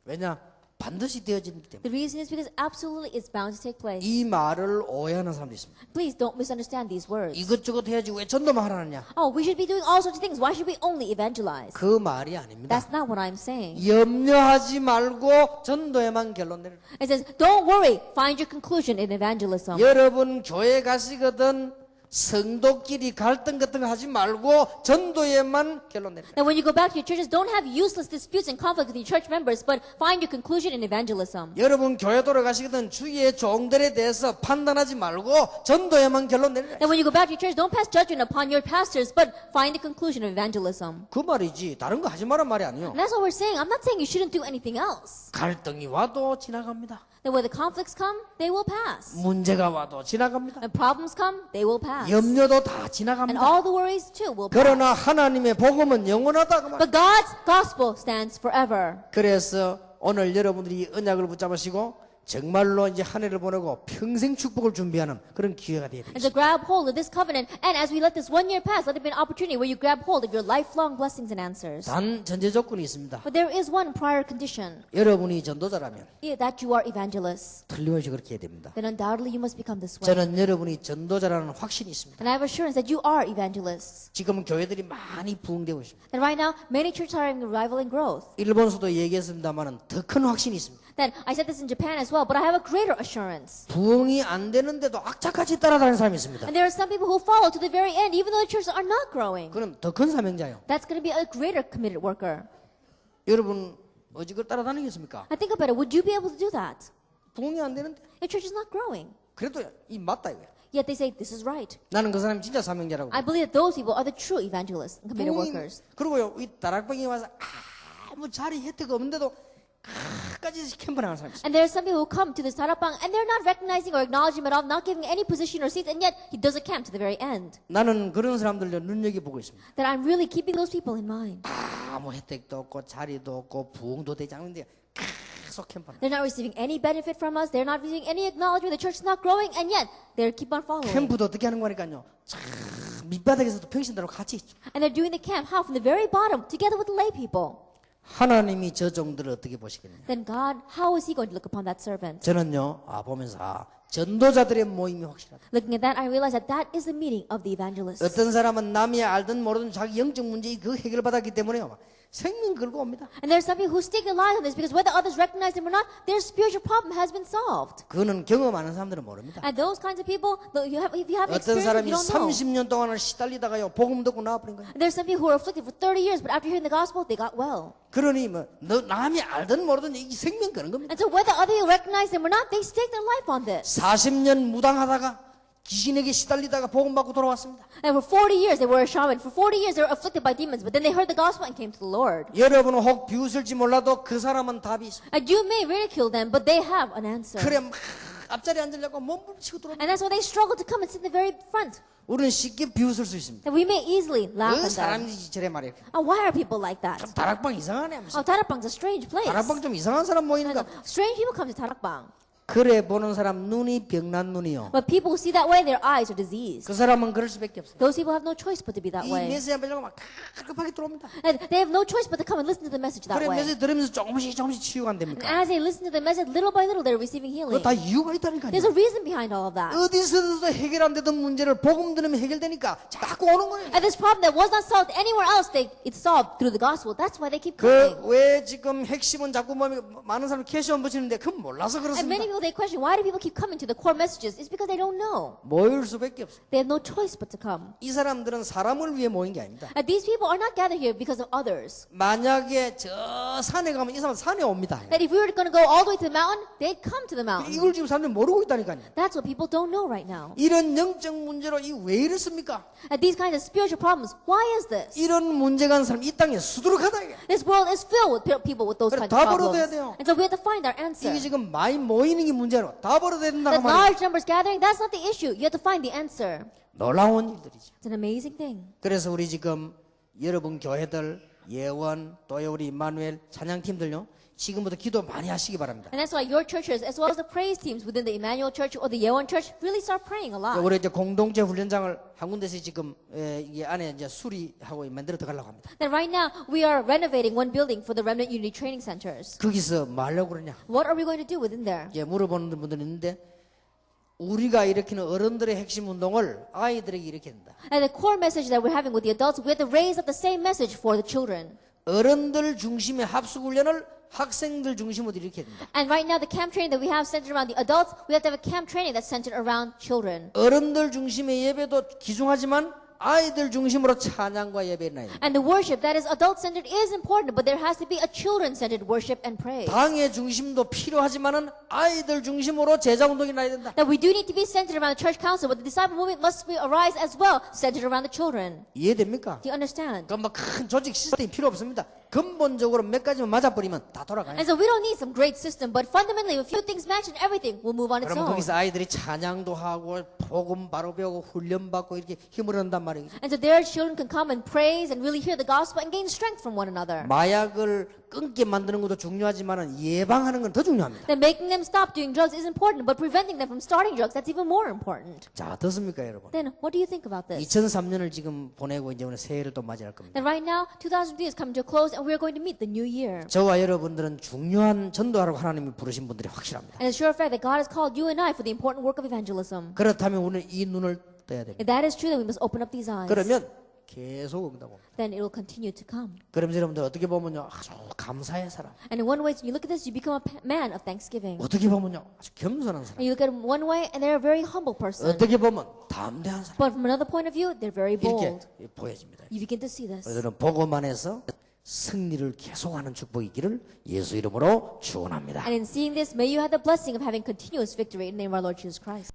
왜냐? 반드시 되어지기 때문에. The reason is because absolutely it's bound to take place. 이 말을 오해하는 사람도 있습니다. Please don't misunderstand these words. 이것저것 해야지 왜 전도만 하라느냐? Oh, we should be doing all sorts of things. Why should we only evangelize? 그 말이 아닙니다. That's not what I'm saying. 염려하지 말고 전도에만 결론 내리라. It says, don't worry, find your conclusion in evangelism. 여러분 교회 가시거든 성도끼리 갈등 같은 거 하지 말고 전도에만 결론 내리라. Now when you go back to your churches, don't have useless disputes and conflict with your church members, but find your conclusion in evangelism. 여러분 교회 돌아가시거든 주위의 종들에 대해서 판단하지 말고 전도에만 결론 내리라. Now when you go back to your church, don't pass judgment upon your pastors, but find the conclusion of evangelism. 그 말이지 다른 거 하지 말란 말이 아니요. And that's what we're saying. I'm not saying you shouldn't do anything else. 갈등이 와도 지나갑니다. That when the conflicts come, they will pass. 문제가 와도 지나갑니다. When problems come, they will pass. 염려도 다 And 지나갑니다. all the worries too will pass. 그러나 하나님의 복음은 영원하다 그 말. But God's gospel stands forever. 그래서 오늘 여러분들이 이 언약을 붙잡으시고 정말로 이제 한 해를 보내고 평생 축복을 준비하는 그런 기회가 되어야 And to 되겠습니다. grab hold of this covenant, and as we let this 1 year pass, let it be an opportunity where you grab hold of your lifelong blessings and answers. 단 전제 조건이 있습니다. But there is one prior condition, 여러분이 전도자라면 that you are evangelists. 틀림없이 그렇게 해야 됩니다. Then undoubtedly you must become this way. 저는 여러분이 전도자라는 확신이 있습니다. And I have assurance that you are evangelists. 지금 교회들이 많이 부흥되고 있습니다. And right now, many churches are having revival and growth. 일본에서도 얘기했습니다만 더 큰 확신이 있습니다. Then I said this in Japan as well, but I have a greater assurance. 부흥이 안 되는데도 악착같이 따라다니는 사람이 있습니다. And there are some people who follow to the very end, even though the churches are not growing. 그럼 더 큰 사명자요. That's going to be a greater committed worker. 여러분 어찌 그걸 따라다니겠습니까? I think about it. Would you be able to do that? 부흥이 안 되는데 Your church is not growing. 그래도 이 맞다 이거야. Yet they say this is right. 나는 그 사람이 진짜 사명자라고. I believe that those people are the true evangelists and committed workers. 그리고요 이 다락방에 와서 아무 자리 혜택 없는데도 끝까지 캠프 나가는 사람이 있어요. And there are some people who come to this tarapang and they're not recognizing or acknowledging him at all, not giving any position or seats, and yet he does a camp to the very end. 나는 그런 사람들을 눈여겨보고 있습니다. That I'm really keeping those people in mind. 아무 혜택도 없고 자리도 없고 부흥도 되지 않는데 계속 캠프. They're not receiving any benefit from us. They're not receiving any acknowledgement. The church is not growing, and yet they keep on following. 캠프도 어떻게 하는 거니까요. 참 밑바닥에서도 평신대로 같이 있죠. And they're doing the camp, how? From the very bottom, together with the lay people. 하나님이 저 종들을 어떻게 보시겠냐? Then God, how is he going to look upon that servant? 저는요, 보면서 전도자들의 모임이 확실하다. Looking at that, I realize that that is the meeting of the evangelists. 어떤 사람은 남이 알든 모르든 자기 영적 문제 그 해결받았기 때문에요. 생명 걸고 옵니다. And there's some people who stick their lives on this because whether others recognize them or not, their spiritual problem has been solved. 그거는 경험하는 사람들은 모릅니다. And those kinds of people, if you haven't 어떤 experienced it, 사람이 you don't know. 30년 동안을 시달리다가요, 복음 듣고 나와버린 거예요. And there's some people who are afflicted for 30 years, but after hearing the gospel, they got well. 그러니 너 남이 알든 모르든 이 생명 거는 겁니다. And so whether other people recognize them or not, they stake their life on this. 40년 무당하다가 귀신에게 시달리다가 복음 받고 돌아왔습니다. And for 40 years, they were a shaman. For 40 years, they were afflicted by demons, but then they heard the gospel and came to the Lord. 여러분은 혹 비웃을지 몰라도 그 사람은 답이 있습니다. And you may ridicule them, but they have an answer. 그래 막 앞자리에 앉으려고 몸부림치고 들어옵니다. And that's why they struggle to come and sit in the very front. 우리는 쉽게 비웃을 수 있습니다. That we may easily laugh 그 at them. 사람이 저래 말이에요. Why are people like that? 참 다락방 이상하네 하면서. Tarapang's a strange place. 다락방 좀 이상한 사람 모이는가. Strange people come to Tarapang. 그래 보는 사람 눈이 병난 눈이요. But people who see that way, their eyes are diseased. 그 사람은 그럴 수밖에 없어요. Those people have no choice but to be that 이 way. 메시지 안 배려고 막 급하게 들어옵니다. And they have no choice but to come and listen to the message that 그래 way. 메시지 들으면서 조금씩 치유가 안 And 됩니까? as they listen to the message, little by little, they're receiving healing. 그거 다 이유가 있다니까요. There's a reason behind all of that. 어디서도 해결 안 되던 문제를 복음 들으면 해결되니까 자꾸 오는 거예요. And this problem that was not solved anywhere else, it's solved through the gospel. That's why they keep 그 coming. 왜 지금 핵심은 자꾸 많은 사람이 캐시원 붙이는데 그건 몰라서 And many 그렇습니다. people, they question, why do people keep coming to the core messages? It's because they don't know. 모일 수밖에 없어요. They have no choice but to come. 이 사람들은 사람을 위해 모인 게 아닙니다. And these people are not gathered here because of others. 만약에 저 산에 가면 이 사람 산에 옵니다. That if we were going to go all the way to the mountain, they'd come to the mountain. 이걸 지금 사람들이 모르고 있다니까요. That's what people don't know right now. 이런 영적 문제로 이 왜 이렇습니까? And these kinds of spiritual problems, why is this? 이런 문제가 있는 사람 이 땅에 수두룩하다 이게. This world is filled with people with those 그래, kinds of 답으로 problems. 돼야 돼요. And so we have to find our answer. 이게 지금 많이 모이는 게 문제로 다 벌어야 된다고 That 말이에요. large numbers gathering, that's not the issue. You have to find the answer. 놀라운 일들이죠. It's an amazing thing. 그래서 우리 지금 여러분 교회들 예원 또 우리 임마누엘 찬양팀들요. 지금부터 기도 많이 하시기 바랍니다. And that's why your churches, as well as the praise teams within the Emmanuel Church or the Yeon Church, really start praying a lot. 우리 이제 공동체 훈련장을 한 군데서 지금 이게 안에 이제 수리하고 만들어 들어가려고 합니다. Then right now, we are renovating one building for the Remnant Unity Training Centers. 거기서 뭐 하려고 그러냐? What are we going to do within there? 예, 물어보는 분들이 있는데 우리가 일으키는 어른들의 핵심 운동을 아이들에게 일으켜야 된다. And the core message that we're having with the adults, we have to raise up the same message for the children. 어른들 중심의 합숙 훈련을 학생들 중심으로 일으켜야 된다. And right now, the camp training that we have centered around the adults, we have to have a camp training that's centered around children. 어른들 중심의 예배도 귀중하지만 아이들 중심으로 찬양과 예배를 나야 된다. And the worship that is adult-centered is important, but there has to be a children-centered worship and praise. 당의 중심도 필요하지만은 아이들 중심으로 제자 운동이 나야 된다. That we do need to be centered around the church council, but the disciple movement must arise as well, centered around the children. 이해됩니까? Do you understand? 그러니까 큰 조직 시스템이 필요 없습니다. 근본적으로 몇 가지만 맞아버리면 다 돌아가요. And so we don't need some great system, but fundamentally, if a few things match and everything will move on its 그러면 own. 거기서 아이들이 찬양도 하고 복음 바로 배우고 훈련받고 이렇게 힘을 얻는단 말이에요. And so their children can come and praise and really hear the gospel and gain strength from one another. 마약을 끊게 만드는 것도 중요하지만 예방하는 건 더 중요합니다. Then making them stop doing drugs is important, but preventing them from starting drugs, that's even more important. 자, 어떻습니까, 여러분? Then what do you think about this? 2003년을 지금 보내고 이제 오늘 새해를 또 맞이할 겁니다. Then right now, 2003 is coming to a close and we're going to meet the new year. 저와 여러분들은 중요한 전도하라고 하나님이 부르신 분들이 확실합니다. And it's sure fact that God has called you and I for the important work of evangelism. 그렇다면 우리는 이 눈을 떠야 됩니다. If that is true, then we must open up these eyes. 그러면 계속 응답 옵니다. Then it will continue to come. 그럼 여러분들 어떻게 보면요 아주 감사의 사람, And in one way, when you look at this, you become a man of thanksgiving. 어떻게 보면요 아주 겸손한 사람, And you look at them one way, and they're a very humble person. 어떻게 보면 담대한 사람 But from another point of view, they're very 이렇게 bold. 보여집니다. You begin to see this. 저는 복음 안에서 승리를 계속하는 축복이 있기를 예수 이름으로 축원합니다. And in seeing this, may you have the blessing of having continuous victory in the name of our Lord Jesus Christ.